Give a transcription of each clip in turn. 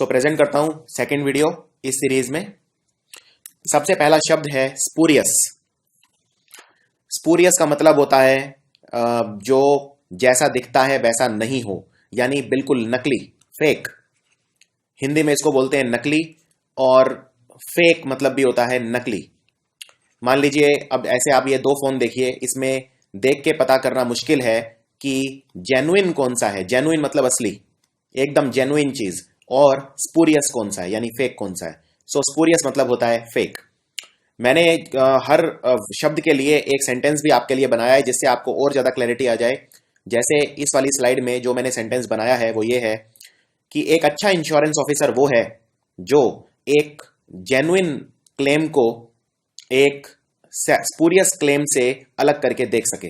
Present करता हूं second video इस सीरीज में। सबसे पहला शब्द है स्पूरियस। स्पूरियस का मतलब होता है जो जैसा दिखता है वैसा नहीं हो, यानी बिल्कुल नकली, फेक। हिंदी में इसको बोलते हैं नकली, और फेक मतलब भी होता है नकली। मान लीजिए अब ऐसे आप ये दो फोन देखिए, इसमें देख के पता करना मुश्किल है कि जेन्युइन कौन सा है। जेन्युइन मतलब असली, एकदम जेन्युइन चीज, और स्पूरियस कौन सा है यानी फेक कौन सा है। स्पूरियस मतलब होता है फेक। मैंने हर शब्द के लिए एक सेंटेंस भी आपके लिए बनाया है, जिससे आपको और ज्यादा क्लैरिटी आ जाए। जैसे इस वाली स्लाइड में जो मैंने सेंटेंस बनाया है वो ये है कि एक अच्छा इंश्योरेंस ऑफिसर वो है जो एक जेन्युइन क्लेम को एक स्पूरियस क्लेम से अलग करके देख सके।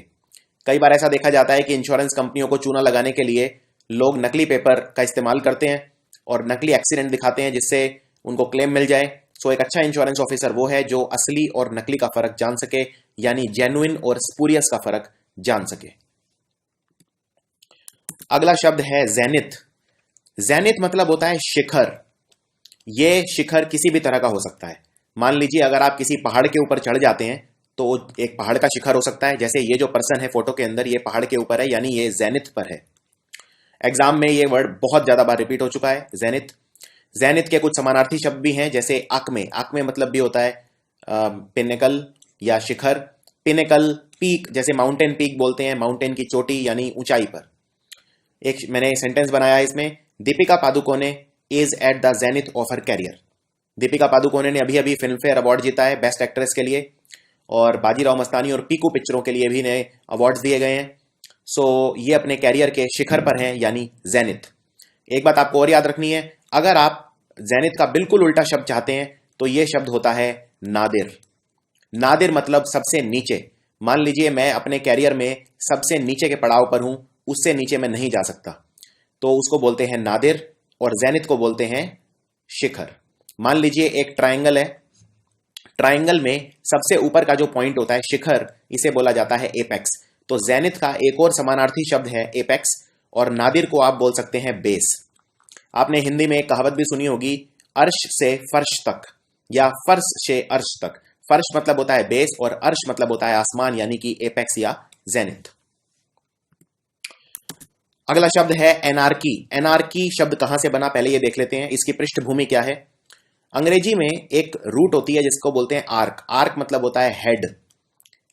कई बार ऐसा देखा जाता है कि इंश्योरेंस कंपनियों को चूना लगाने के लिए लोग नकली पेपर का इस्तेमाल करते हैं और नकली एक्सीडेंट दिखाते हैं जिससे उनको क्लेम मिल जाए। एक अच्छा इंश्योरेंस ऑफिसर वो है जो असली और नकली का फर्क जान सके, यानी जेन्युइन और स्पूरियस का फर्क जान सके। अगला शब्द है ज़ेनिथ। ज़ेनिथ मतलब होता है शिखर। ये शिखर किसी भी तरह का हो सकता है। मान लीजिए अगर आप किसी पहाड़ के ऊपर चढ़ जाते हैं तो एक पहाड़ का शिखर हो सकता है। जैसे ये जो पर्सन है फोटो के अंदर, ये पहाड़ के ऊपर है, यानी ये ज़ेनिथ पर है। एग्जाम में ये वर्ड बहुत ज्यादा बार रिपीट हो चुका है, ज़ेनिथ। ज़ेनिथ के कुछ समानार्थी शब्द भी हैं, जैसे आक्मे। आक्मे मतलब भी होता है पिनेकल या शिखर। पिनेकल, पीक, जैसे माउंटेन पीक बोलते हैं, माउंटेन की चोटी यानी ऊंचाई पर। एक मैंने सेंटेंस बनाया है इसमें, Deepika Padukone is at the zenith of her career. Deepika Padukone ने अभी अभी फिल्म फेयर अवार्ड जीता है बेस्ट एक्ट्रेस के लिए, और बाजीराव मस्तानी और पीकू पिक्चरों के लिए भी नए अवार्ड्स दिए गए हैं। ये अपने कैरियर के शिखर पर हैं, यानी ज़ेनिथ। एक बात आपको और याद रखनी है, अगर आप ज़ेनिथ का बिल्कुल उल्टा शब्द चाहते हैं तो यह शब्द होता है नादिर। नादिर मतलब सबसे नीचे। मान लीजिए मैं अपने कैरियर में सबसे नीचे के पड़ाव पर हूं, उससे नीचे मैं नहीं जा सकता, तो उसको बोलते हैं नादिर, और ज़ेनिथ को बोलते हैं शिखर। मान लीजिए एक ट्रायंगल है, ट्रायंगल में सबसे ऊपर का जो पॉइंट होता है शिखर, इसे बोला जाता है एपेक्स। तो ज़ेनिथ का एक और समानार्थी शब्द है एपेक्स, और नादिर को आप बोल सकते हैं बेस। आपने हिंदी में एक कहावत भी सुनी होगी, अर्श से फर्श तक या फर्श से अर्श तक। फर्श मतलब होता है बेस और अर्श मतलब होता है आसमान, यानी कि एपेक्स या ज़ेनिथ। अगला शब्द है एनार्की। एनार्की शब्द कहां से बना, पहले ये देख लेते हैं इसकी पृष्ठभूमि क्या है। अंग्रेजी में एक रूट होती है जिसको बोलते हैं आर्क। आर्क मतलब होता है हेड।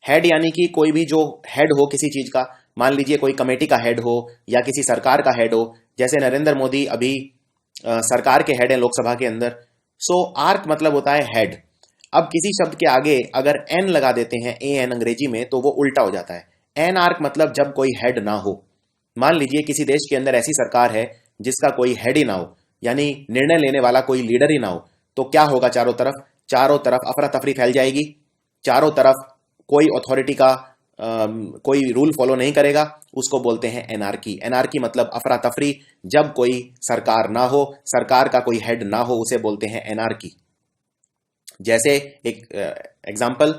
हेड यानी कि कोई भी जो हेड हो किसी चीज का, मान लीजिए कोई कमेटी का हेड हो या किसी सरकार का हेड हो, जैसे नरेंद्र मोदी अभी सरकार के हेड हैं लोकसभा के अंदर। आर्क मतलब होता है हेड। अब किसी शब्द के आगे अगर एन लगा देते हैं, ए एन अंग्रेजी में, तो वो उल्टा हो जाता है। एन आर्क मतलब जब कोई हेड ना हो। मान लीजिए किसी देश के अंदर ऐसी सरकार है जिसका कोई हेड ही ना हो, यानी निर्णय लेने वाला कोई लीडर ही ना हो, तो क्या होगा, चारों तरफ अफरा तफरी फैल जाएगी। चारों तरफ कोई अथॉरिटी का कोई रूल फॉलो नहीं करेगा, उसको बोलते हैं एनार्की। एनार्की मतलब अफरा तफरी, जब कोई सरकार ना हो, सरकार का कोई हेड ना हो, उसे बोलते हैं एनार्की। जैसे एक example,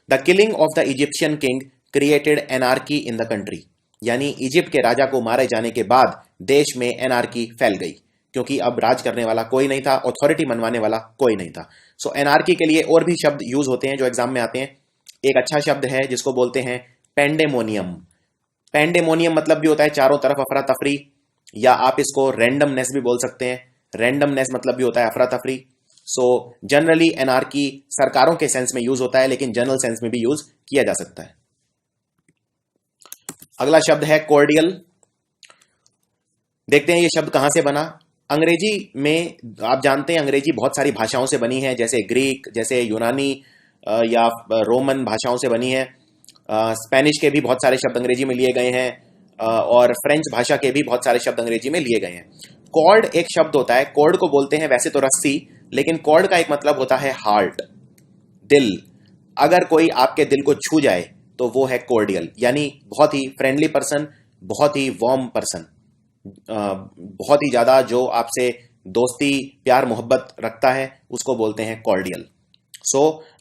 the killing of the Egyptian king created anarchy in the country, यानी इजिप्ट के राजा को मारे जाने के बाद देश में एनार्की फैल गई, क्योंकि अब राज करने वाला कोई नहीं था, अथॉरिटी मनवाने वाला कोई नहीं था। एनार्की के लिए और भी शब्द यूज होते हैं जो एग्जाम में आते हैं। एक अच्छा शब्द है जिसको बोलते हैं पेंडेमोनियम। पेंडेमोनियम मतलब भी होता है चारों तरफ अफरा तफरी, या आप इसको रैंडमनेस भी बोल सकते हैं। रैंडमनेस मतलब भी होता है अफरा तफरी। जनरली एनार्की सरकारों के सेंस में यूज होता है, लेकिन जनरल सेंस में भी यूज किया जा सकता है। अगला शब्द है कॉर्डियल। देखते हैं ये शब्द कहां से बना। अंग्रेजी में आप जानते हैं अंग्रेजी बहुत सारी भाषाओं से बनी है, जैसे ग्रीक, जैसे यूनानी या रोमन भाषाओं से बनी है। स्पेनिश के भी बहुत सारे शब्द अंग्रेजी में लिए गए हैं, और फ्रेंच भाषा के भी बहुत सारे शब्द अंग्रेजी में लिए गए हैं। कॉर्ड एक शब्द होता है, कॉर्ड को बोलते हैं वैसे तो रस्सी, लेकिन कॉर्ड का एक मतलब होता है हार्ट, दिल। अगर कोई आपके दिल को छू जाए तो वो है कॉर्डियल, यानी बहुत ही फ्रेंडली पर्सन, बहुत ही वार्म पर्सन, बहुत ही ज्यादा जो आपसे दोस्ती प्यार मोहब्बत रखता है, उसको बोलते हैं कॉर्डियल।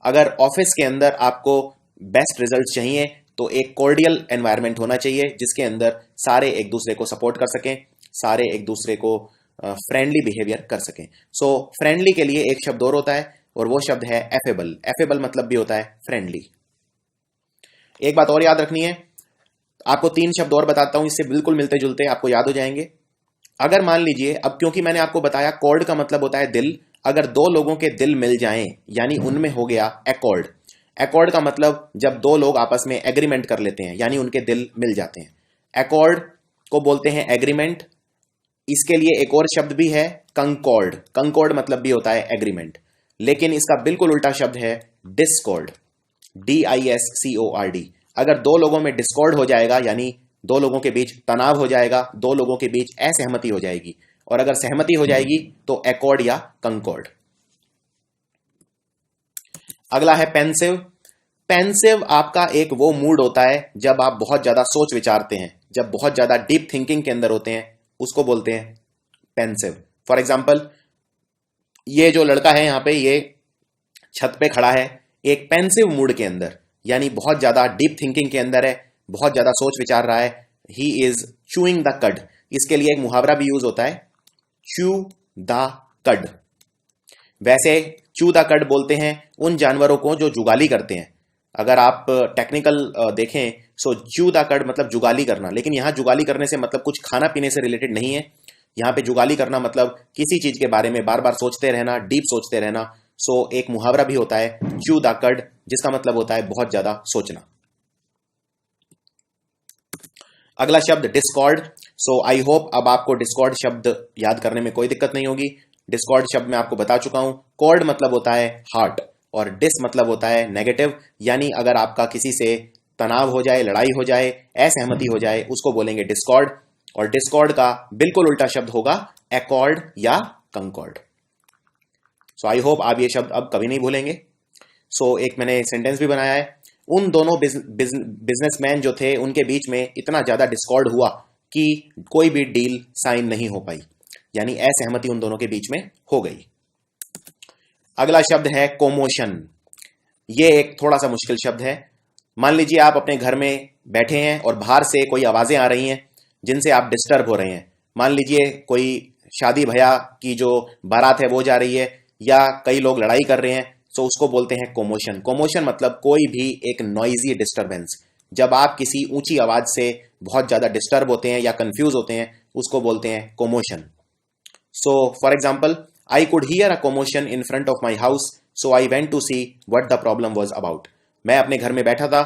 अगर ऑफिस के अंदर आपको बेस्ट रिजल्ट चाहिए तो एक कॉर्डियल एनवायरनमेंट होना चाहिए, जिसके अंदर सारे एक दूसरे को सपोर्ट कर सकें, सारे एक दूसरे को फ्रेंडली बिहेवियर कर सकें। सो फ्रेंडली के लिए एक शब्द और होता है और वो शब्द है एफेबल। एफेबल मतलब भी होता है फ्रेंडली। एक बात और याद रखनी है, आपको 3 शब्द और बताता हूं, इससे बिल्कुल मिलते जुलते, आपको याद हो जाएंगे। अगर मान लीजिए, अब क्योंकि मैंने आपको बताया कॉर्ड का मतलब होता है दिल, अगर 2 लोगों के दिल मिल जाएं यानी उनमें हो गया एकॉर्ड। एकॉर्ड का मतलब जब 2 लोग आपस में एग्रीमेंट कर लेते हैं यानी उनके दिल मिल जाते हैं। एकॉर्ड को बोलते हैं एग्रीमेंट। इसके लिए एक और शब्द भी है कंकॉर्ड। कंकॉर्ड मतलब भी होता है एग्रीमेंट, लेकिन इसका बिल्कुल उल्टा शब्द है डिस्कॉर्ड। DISCORD। अगर 2 लोगों में डिस्कॉर्ड हो जाएगा यानी 2 लोगों के बीच तनाव हो जाएगा, 2 लोगों के बीच असहमति हो जाएगी, और अगर सहमति हो जाएगी तो एकॉर्ड या कंकॉर्ड। अगला है पेंसिव। पेंसिव आपका एक वो मूड होता है जब आप बहुत ज्यादा सोच विचारते हैं, जब बहुत ज्यादा डीप थिंकिंग के अंदर होते हैं, उसको बोलते हैं पेंसिव। फॉर एग्जाम्पल, ये जो लड़का है यहां पे, ये छत पे खड़ा है एक पेंसिव मूड के अंदर, यानी बहुत ज्यादा डीप थिंकिंग के अंदर है, बहुत ज्यादा सोच विचार रहा है। ही इज चूइंग द कड। इसके लिए एक मुहावरा भी यूज होता है, चू द कड। वैसे चू द कड बोलते हैं उन जानवरों को जो जुगाली करते हैं। अगर आप टेक्निकल देखें, सो चू द कड मतलब जुगाली करना, लेकिन यहां जुगाली करने से मतलब कुछ खाना पीने से रिलेटेड नहीं है। यहां पे जुगाली करना मतलब किसी चीज के बारे में बार बार सोचते रहना, डीप सोचते रहना। सो एक मुहावरा भी होता है चू द कड, जिसका मतलब होता है बहुत ज्यादा सोचना। अगला शब्द डिस्कॉर्ड। सो आई होप अब आपको डिस्कॉर्ड शब्द याद करने में कोई दिक्कत नहीं होगी। डिस्कॉर्ड शब्द मैं आपको बता चुका हूं। कॉर्ड मतलब होता है हार्ट और डिस मतलब होता है नेगेटिव, यानी अगर आपका किसी से तनाव हो जाए, लड़ाई हो जाए, असहमति हो जाए, उसको बोलेंगे डिस्कॉर्ड। और डिस्कॉर्ड का बिल्कुल उल्टा शब्द होगा एकॉर्ड या कंकॉर्ड। सो आई होप आप ये शब्द अब कभी नहीं भूलेंगे। सो एक मैंने सेंटेंस भी बनाया है, उन दोनों बिजनेसमैन जो थे उनके बीच में इतना ज्यादा डिस्कॉर्ड हुआ कि कोई भी डील साइन नहीं हो पाई, यानी असहमति उन दोनों के बीच में हो गई। अगला शब्द है कोमोशन। ये एक थोड़ा सा मुश्किल शब्द है। मान लीजिए आप अपने घर में बैठे हैं और बाहर से कोई आवाजें आ रही हैं जिनसे आप डिस्टर्ब हो रहे हैं। मान लीजिए कोई शादी ब्याह की जो बारात है वो जा रही है, या कई लोग लड़ाई कर रहे हैं, तो उसको बोलते हैं कोमोशन। कोमोशन मतलब कोई भी एक नॉइजी डिस्टर्बेंस। जब आप किसी ऊंची आवाज से बहुत ज्यादा डिस्टर्ब होते हैं या कंफ्यूज होते हैं, उसको बोलते हैं commotion. So for example, I could hear a commotion in front of my house, so I went to see what the problem was about. मैं अपने घर में बैठा था,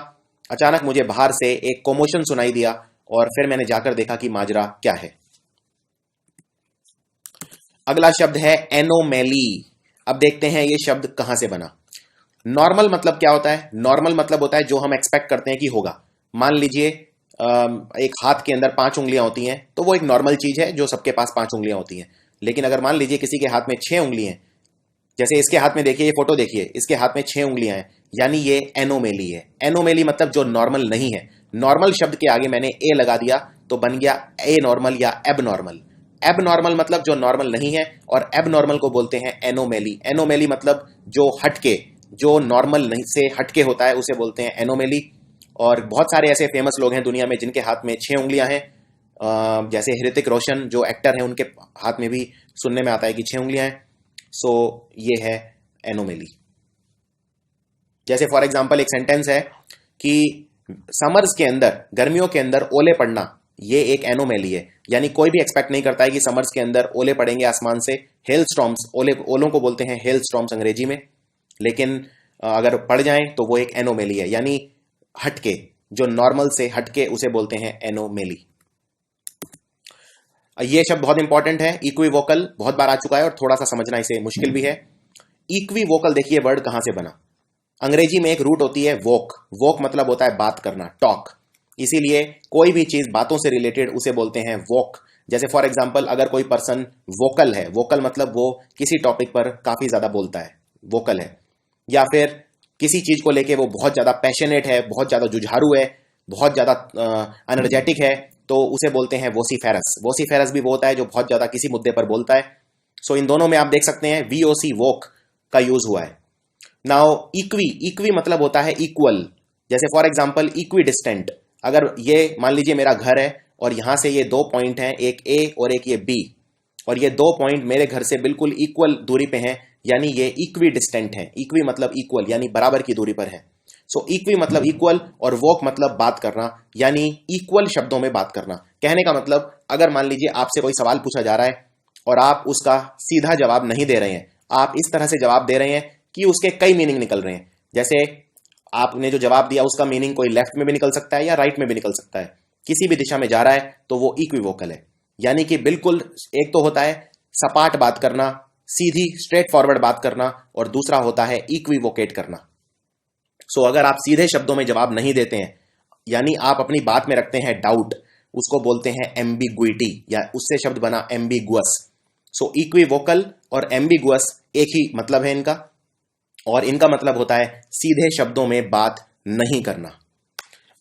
अचानक मुझे बाहर से एक कोमोशन सुनाई दिया और फिर मैंने जाकर देखा कि माजरा क्या है। अगला शब्द है एनोमेली। अब देखते हैं ये शब्द कहां से बना। नॉर्मल मतलब क्या होता है? नॉर्मल मतलब होता है जो हम एक्सपेक्ट करते हैं कि होगा। मान लीजिए एक हाथ के अंदर 5 उंगलियां होती हैं, तो वो एक नॉर्मल चीज है जो सबके पास 5 उंगलियां होती हैं। लेकिन अगर मान लीजिए किसी के हाथ में 6 उंगली हैं, जैसे इसके हाथ में देखिए, ये फोटो देखिए, इसके हाथ में 6 उंगलियां हैं, यानी ये एनोमेली है। एनोमेली मतलब जो नॉर्मल नहीं है। नॉर्मल शब्द के आगे मैंने ए लगा दिया तो बन गया ए नॉर्मल या एब नॉर्मल। एब नॉर्मल मतलब जो नॉर्मल नहीं है, और एब नॉर्मल को बोलते हैं एनोमेली। एनोमेली मतलब जो हटके, जो नॉर्मल नहीं से हटके होता है, उसे बोलते हैं एनोमेली। और बहुत सारे ऐसे फेमस लोग हैं दुनिया में जिनके हाथ में 6 उंगलियां हैं, जैसे ऋतिक रोशन जो एक्टर हैं, उनके हाथ में भी सुनने में आता है कि 6 उंगलियां हैं। सो ये है एनोमेली। जैसे फॉर एग्जांपल एक सेंटेंस है कि समर्स के अंदर, गर्मियों के अंदर ओले पड़ना, ये एक एनोमेली है। यानी कोई भी एक्सपेक्ट नहीं करता है कि समर्स के अंदर ओले पड़ेंगे आसमान से। हेल स्टॉर्म्स, ओलों को बोलते हैं हेल स्टॉर्म्स अंग्रेजी में, लेकिन अगर पड़ जाएं तो वो एक एनोमेली है, यानी हटके, जो नॉर्मल से हटके, उसे बोलते हैं एनोमेली। ये शब्द बहुत इंपॉर्टेंट है। इक्विवोकल बहुत बार आ चुका है और थोड़ा सा समझना इसे मुश्किल भी है। इक्विवोकल देखिए वर्ड कहां से बना। अंग्रेजी में एक रूट होती है वोक। वोक मतलब होता है बात करना, टॉक। इसीलिए कोई भी चीज बातों से रिलेटेड उसे बोलते हैं वोक। जैसे फॉर एग्जांपल, अगर कोई पर्सन वोकल है, वोकल मतलब वो किसी टॉपिक पर काफी ज्यादा बोलता है, वोकल है। या फिर किसी चीज को लेके वो बहुत ज्यादा पैशनेट है, बहुत ज्यादा जुझारू है, बहुत ज्यादा एनर्जेटिक है, तो उसे बोलते हैं वोसिफेरस। वोसिफेरस भी वो होता है जो बहुत ज्यादा किसी मुद्दे पर बोलता है। सो इन दोनों में आप देख सकते हैं VOC, वोक का यूज हुआ है। नाउ इक्वी, इक्वी मतलब होता है इक्वल। जैसे फॉर एग्जांपल इक्वी डिस्टेंट, अगर ये मान लीजिए मेरा घर है और यहां से ये 2 पॉइंट हैं, एक A और एक ये B, और ये 2 पॉइंट मेरे घर से बिल्कुल इक्वल दूरी पे हैं, यानी ये इक्वी डिस्टेंट है। इक्वी मतलब इक्वल, यानी बराबर की दूरी पर है। सो इक्वी मतलब इक्वल और वॉक मतलब बात करना, यानी इक्वल शब्दों में बात करना। कहने का मतलब, अगर मान लीजिए आपसे कोई सवाल पूछा जा रहा है और आप उसका सीधा जवाब नहीं दे रहे हैं, आप इस तरह से जवाब दे रहे हैं कि उसके कई मीनिंग निकल रहे हैं। जैसे आपने जो जवाब दिया उसका मीनिंग कोई लेफ्ट में भी निकल सकता है या राइट में भी निकल सकता है, किसी भी दिशा में जा रहा है तो वो इक्विवोकल है। यानी कि बिल्कुल, एक तो होता है सपाट बात करना, सीधी स्ट्रेट फॉरवर्ड बात करना, और दूसरा होता है इक्विवोकेट करना। सो अगर आप सीधे शब्दों में जवाब नहीं देते हैं, यानी आप अपनी बात में रखते हैं डाउट, उसको बोलते हैं एम्बिग्विटी, या उससे शब्द बना एम्बिगुअस। सो इक्विवोकल और एम्बिगुअस एक ही मतलब है इनका, और इनका मतलब होता है सीधे शब्दों में बात नहीं करना।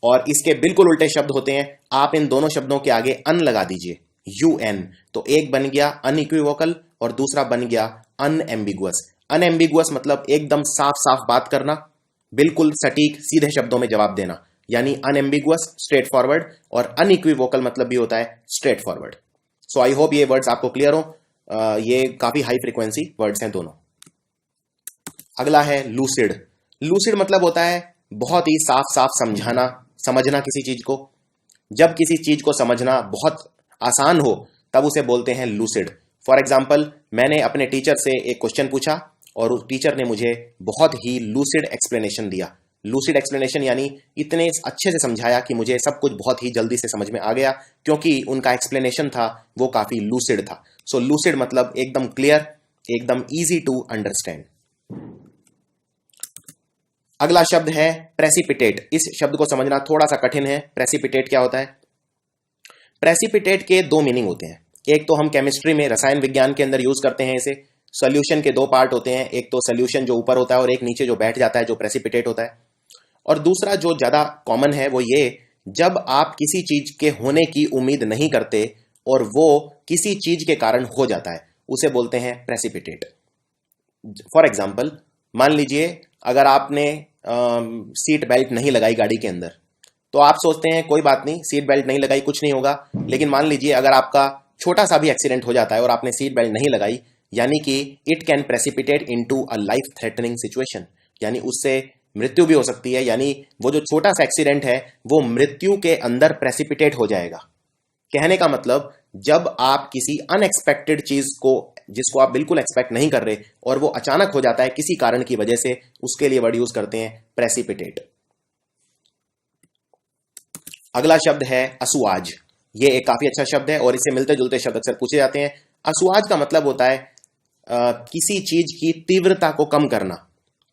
और इसके बिल्कुल उल्टे शब्द होते हैं, आप इन दोनों शब्दों के आगे अन लगा दीजिए, UN, तो एक बन गया अनइक्विवोकल और दूसरा बन गया अनएम्बिगुअस। अनएम्बिगुअस मतलब एकदम साफ साफ बात करना, बिल्कुल सटीक सीधे शब्दों में जवाब देना, यानी अनएम्बिगुअस स्ट्रेट फॉरवर्ड, और अनइक्विवोकल मतलब भी होता है straight forward. So I hope ये वर्ड्स आपको क्लियर हो। ये काफी हाई फ्रीक्वेंसी वर्ड्स हैं दोनों। अगला है लूसिड। लूसिड मतलब होता है बहुत ही साफ साफ समझाना, समझना किसी चीज को। जब किसी चीज को समझना बहुत आसान हो तब उसे बोलते हैं लूसिड। फॉर एग्जाम्पल, मैंने अपने टीचर से एक क्वेश्चन पूछा और उस टीचर ने मुझे बहुत ही लूसिड एक्सप्लेनेशन दिया। लूसिड एक्सप्लेनेशन यानी इतने अच्छे से समझाया कि मुझे सब कुछ बहुत ही जल्दी से समझ में आ गया, क्योंकि उनका एक्सप्लेनेशन था वो काफी लूसिड था। सो लूसिड मतलब एकदम क्लियर, एकदम इजी टू अंडरस्टैंड। अगला शब्द है प्रेसिपिटेट। इस शब्द को समझना थोड़ा सा कठिन है। प्रेसिपिटेट क्या होता है? प्रेसिपिटेट के 2 मीनिंग होते हैं। एक तो हम केमिस्ट्री में, रसायन विज्ञान के अंदर यूज करते हैं इसे। सॉल्यूशन के 2 पार्ट होते हैं, एक तो सॉल्यूशन जो ऊपर होता है और एक नीचे जो बैठ जाता है, जो प्रेसिपिटेट होता है। और दूसरा जो ज्यादा कॉमन है वो ये, जब आप किसी चीज के होने की उम्मीद नहीं करते और वो किसी चीज के कारण हो जाता है, उसे बोलते हैं प्रेसिपिटेट। फॉर एग्जाम्पल, मान लीजिए अगर आपने सीट बेल्ट नहीं लगाई गाड़ी के अंदर, तो आप सोचते हैं कोई बात नहीं, सीट बेल्ट नहीं लगाई कुछ नहीं होगा। लेकिन मान लीजिए अगर आपका छोटा सा भी एक्सीडेंट हो जाता है और आपने सीट बेल्ट नहीं लगाई, यानी कि it can precipitate into a life threatening situation, यानी उससे मृत्यु भी हो सकती है। यानी वो जो छोटा सा एक्सीडेंट है वो मृत्यु के अंदर प्रेसिपिटेट हो जाएगा। कहने का मतलब, जब आप किसी अनएक्सपेक्टेड चीज को, जिसको आप बिल्कुल एक्सपेक्ट नहीं कर रहे, और वो अचानक हो जाता है किसी कारण की वजह से, उसके लिए वर्ड यूज करते हैं प्रेसिपिटेट। अगला शब्द है असुआज। ये एक काफी अच्छा शब्द है और इससे मिलते जुलते शब्द अक्सर पूछे जाते हैं। असुआज का मतलब होता है किसी चीज की तीव्रता को कम करना,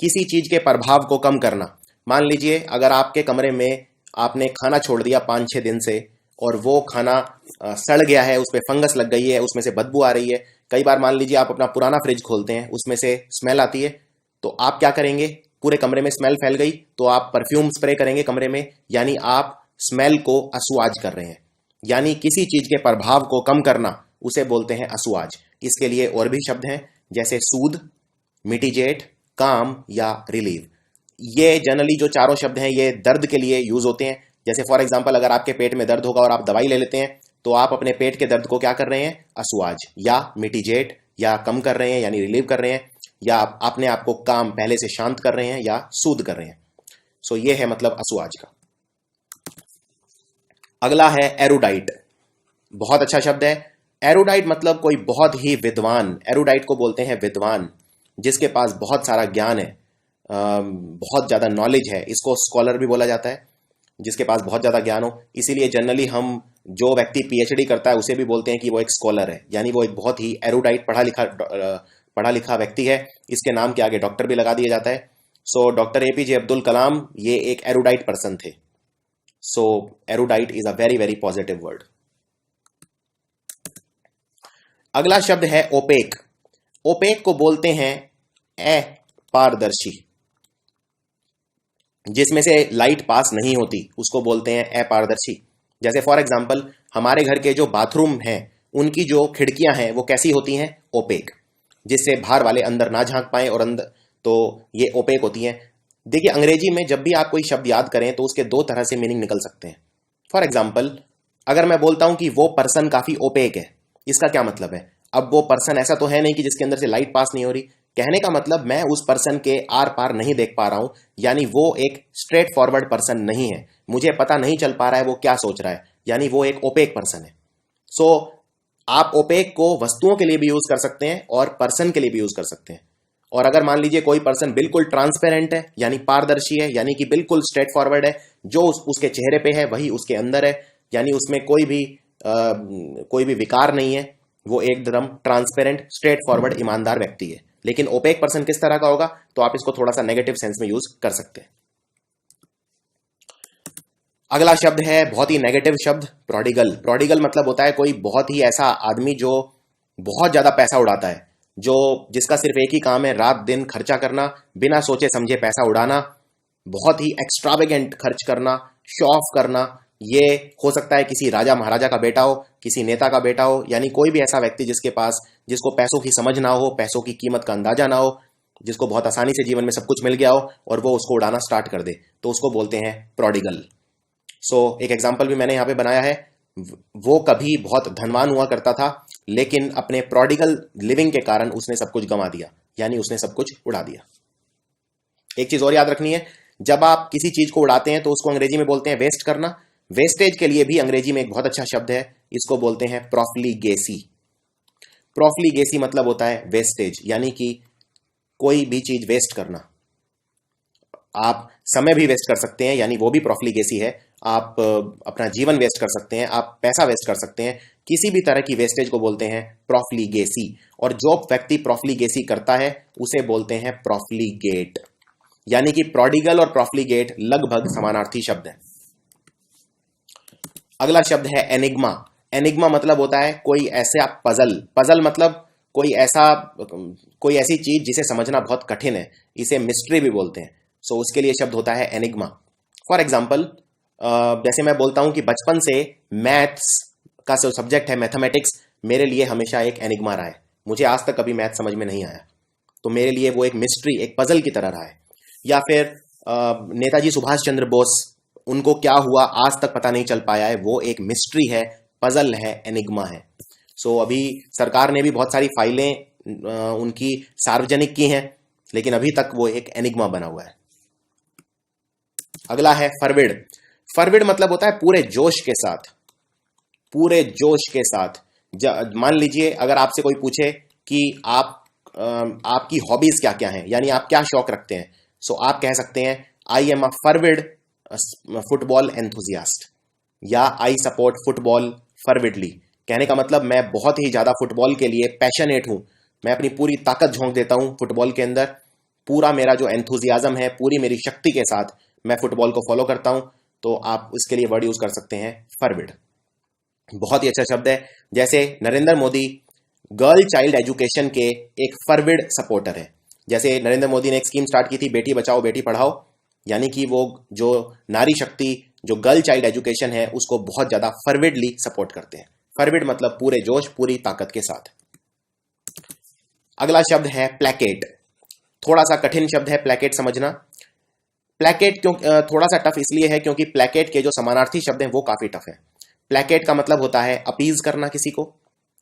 किसी चीज के प्रभाव को कम करना। मान लीजिए अगर आपके कमरे में आपने खाना छोड़ दिया 5-6 दिन से, और वो खाना सड़ गया है, उस पर फंगस लग गई है, उसमें से बदबू आ रही है। कई बार मान लीजिए आप अपना पुराना फ्रिज खोलते हैं, उसमें से स्मेल आती है, तो आप क्या करेंगे? पूरे कमरे में स्मेल फैल गई तो आप परफ्यूम स्प्रे करेंगे कमरे में, यानी आप स्मेल को असुआज कर रहे हैं। यानी किसी चीज के प्रभाव को कम करना, उसे बोलते हैं असुआज। इसके लिए और भी शब्द हैं, जैसे सूद, मिटिजेट, काम या रिलीव। ये जनरली जो चारों शब्द हैं ये दर्द के लिए यूज होते हैं। जैसे फॉर एग्जांपल, अगर आपके पेट में दर्द होगा और आप दवाई ले लेते हैं, तो आप अपने पेट के दर्द को क्या कर रहे हैं? असुआज या मिटिजेट या कम कर रहे हैं, यानी रिलीव कर रहे हैं, या अपने आप को काम, पहले से शांत कर रहे हैं या सूद कर रहे हैं। सो ये है मतलब असुआज का। अगला है एरुडाइट। बहुत अच्छा शब्द है। एरुडाइट मतलब कोई बहुत ही विद्वान। एरुडाइट को बोलते हैं विद्वान, जिसके पास बहुत सारा ज्ञान है, बहुत ज्यादा नॉलेज है। इसको स्कॉलर भी बोला जाता है, जिसके पास बहुत ज्यादा ज्ञान हो। इसीलिए जनरली हम, जो व्यक्ति PhD करता है उसे भी बोलते हैं कि वो एक स्कॉलर है, यानी वो एक बहुत ही एरुडाइट, पढ़ा लिखा व्यक्ति है। इसके नाम के आगे डॉक्टर भी लगा दिया जाता है। So doctor APJ Abdul Kalam ये एक एरुडाइट पर्सन थे। So erudite is a very very positive word. अगला शब्द है ओपेक। ओपेक को बोलते हैं अपारदर्शी, जिसमें से लाइट पास नहीं होती, उसको बोलते हैं अपारदर्शी। जैसे फॉर एग्जांपल, हमारे घर के जो बाथरूम हैं उनकी जो खिड़कियां हैं वो कैसी होती हैं? ओपेक, जिससे बाहर वाले अंदर ना झांक पाए, और अंदर, तो ये ओपेक होती हैं। देखिए, अंग्रेजी में जब भी आप कोई शब्द याद करें तो उसके 2 तरह से मीनिंग निकल सकते हैं। फॉर एग्जाम्पल, अगर मैं बोलता हूं कि वो पर्सन काफी ओपेक है, इसका क्या मतलब है? अब वो पर्सन ऐसा तो है नहीं कि जिसके अंदर से लाइट पास नहीं हो रही। कहने का मतलब मैं उस पर्सन के आर पार नहीं देख पा रहा हूं, यानी वो एक स्ट्रेट फॉरवर्ड पर्सन नहीं है, मुझे पता नहीं चल पा रहा है वो क्या सोच रहा है, यानी वो एक ओपेक पर्सन है। सो आप ओपेक को वस्तुओं के लिए भी यूज कर सकते हैं और पर्सन के लिए भी यूज कर सकते हैं। और अगर मान लीजिए कोई पर्सन बिल्कुल ट्रांसपेरेंट है, यानी पारदर्शी है, यानी कि बिल्कुल स्ट्रेट फॉरवर्ड है, जो उसके चेहरे पे है वही उसके अंदर है, यानी उसमें कोई भी विकार नहीं है, वो एकदम ट्रांसपेरेंट स्ट्रेट फॉरवर्ड ईमानदार व्यक्ति है। लेकिन ओपेक पर्सन किस तरह का होगा, तो आप इसको थोड़ा सा नेगेटिव सेंस में यूज कर सकते हैं। अगला शब्द है बहुत ही नेगेटिव शब्द, प्रोडिगल। प्रोडिगल मतलब होता है कोई बहुत ही ऐसा आदमी जो बहुत ज्यादा पैसा उड़ाता है, जिसका सिर्फ एक ही काम है रात दिन खर्चा करना, बिना सोचे समझे पैसा उड़ाना, बहुत ही एक्स्ट्रावेगेंट खर्च करना, शो ऑफ करना। ये हो सकता है किसी राजा महाराजा का बेटा हो, किसी नेता का बेटा हो, यानी कोई भी ऐसा व्यक्ति जिसको पैसों की समझ ना हो, पैसों की कीमत का अंदाजा ना हो, जिसको बहुत आसानी से जीवन में सब कुछ मिल गया हो और वो उसको उड़ाना स्टार्ट कर दे, तो उसको बोलते हैं प्रोडिगल। एक एग्जाम्पल भी मैंने यहां पे बनाया है। वो कभी बहुत धनवान हुआ करता था, लेकिन अपने प्रोडिगल लिविंग के कारण उसने सब कुछ गंवा दिया, यानी उसने सब कुछ उड़ा दिया। एक चीज और याद रखनी है, जब आप किसी चीज को उड़ाते हैं तो उसको अंग्रेजी में बोलते हैं वेस्ट करना। वेस्टेज के लिए भी अंग्रेजी में एक बहुत अच्छा शब्द है, इसको बोलते हैं प्रोफलीगेसी। प्रोफलीगेसी मतलब होता है वेस्टेज, यानी कि कोई भी चीज वेस्ट करना। आप समय भी वेस्ट कर सकते हैं, यानी वो भी प्रोफलीगेसी है। आप अपना जीवन वेस्ट कर सकते हैं, आप पैसा वेस्ट कर सकते हैं, किसी भी तरह की वेस्टेज को बोलते हैं प्रोफलीगेसी। और जो व्यक्ति प्रोफलीगेसी करता है उसे बोलते हैं प्रोफलीगेट, यानी कि प्रोडिगल और प्रोफलीगेट लगभग समानार्थी शब्द हैं। अगला शब्द है एनिग्मा। एनिग्मा मतलब होता है कोई ऐसा पजल। पजल मतलब कोई ऐसी चीज जिसे समझना बहुत कठिन है, इसे मिस्ट्री भी बोलते हैं। उसके लिए शब्द होता है एनिग्मा। फॉर एग्जाम्पल, जैसे मैं बोलता हूं कि बचपन से मैथ्स का जो सब्जेक्ट है मैथमेटिक्स मेरे लिए हमेशा एक एनिग्मा रहा है, मुझे आज तक कभी मैथ समझ में नहीं आया, तो मेरे लिए वो एक मिस्ट्री, एक पजल की तरह रहा है। या फिर नेताजी सुभाष चंद्र बोस, उनको क्या हुआ आज तक पता नहीं चल पाया है, वो एक मिस्ट्री है, पजल है, एनिग्मा है। अभी सरकार ने भी बहुत सारी फाइलें उनकी सार्वजनिक की हैं, लेकिन अभी तक वो एक एनिग्मा बना हुआ है। अगला है फरविड। फरविड मतलब होता है पूरे जोश के साथ, पूरे जोश के साथ। मान लीजिए अगर आपसे कोई पूछे कि आपकी हॉबीज क्या क्या हैं, यानी आप क्या शौक रखते हैं, आप कह सकते हैं I am a fervid football enthusiast, या आई सपोर्ट फुटबॉल फरविडली। कहने का मतलब मैं बहुत ही ज्यादा फुटबॉल के लिए पैशनेट हूं, मैं अपनी पूरी ताकत झोंक देता हूं फुटबॉल के अंदर, पूरा मेरा जो एंथुजियाज्म है, पूरी मेरी शक्ति के साथ मैं फुटबॉल को फॉलो करता हूं। तो आप इसके लिए वर्ड यूज कर सकते हैं फरविड। बहुत ही अच्छा शब्द है। जैसे Narendra Modi girl child education के एक फरविड सपोर्टर है। जैसे नरेंद्र मोदी ने एक स्कीम स्टार्ट की थी, बेटी बचाओ बेटी पढ़ाओ, यानी कि वो जो नारी शक्ति, जो गर्ल चाइल्ड एजुकेशन है, उसको बहुत ज्यादा फरविडली सपोर्ट करते हैं। फरविड मतलब पूरे जोश, पूरी ताकत के साथ। अगला शब्द है प्लेकेट। थोड़ा सा कठिन शब्द है प्लेकेट समझना। प्लेकेट क्यों थोड़ा सा टफ इसलिए है क्योंकि प्लेकेट के जो समानार्थी शब्द हैं वो काफी टफ है। प्लेकेट का मतलब होता है अपीज करना किसी को,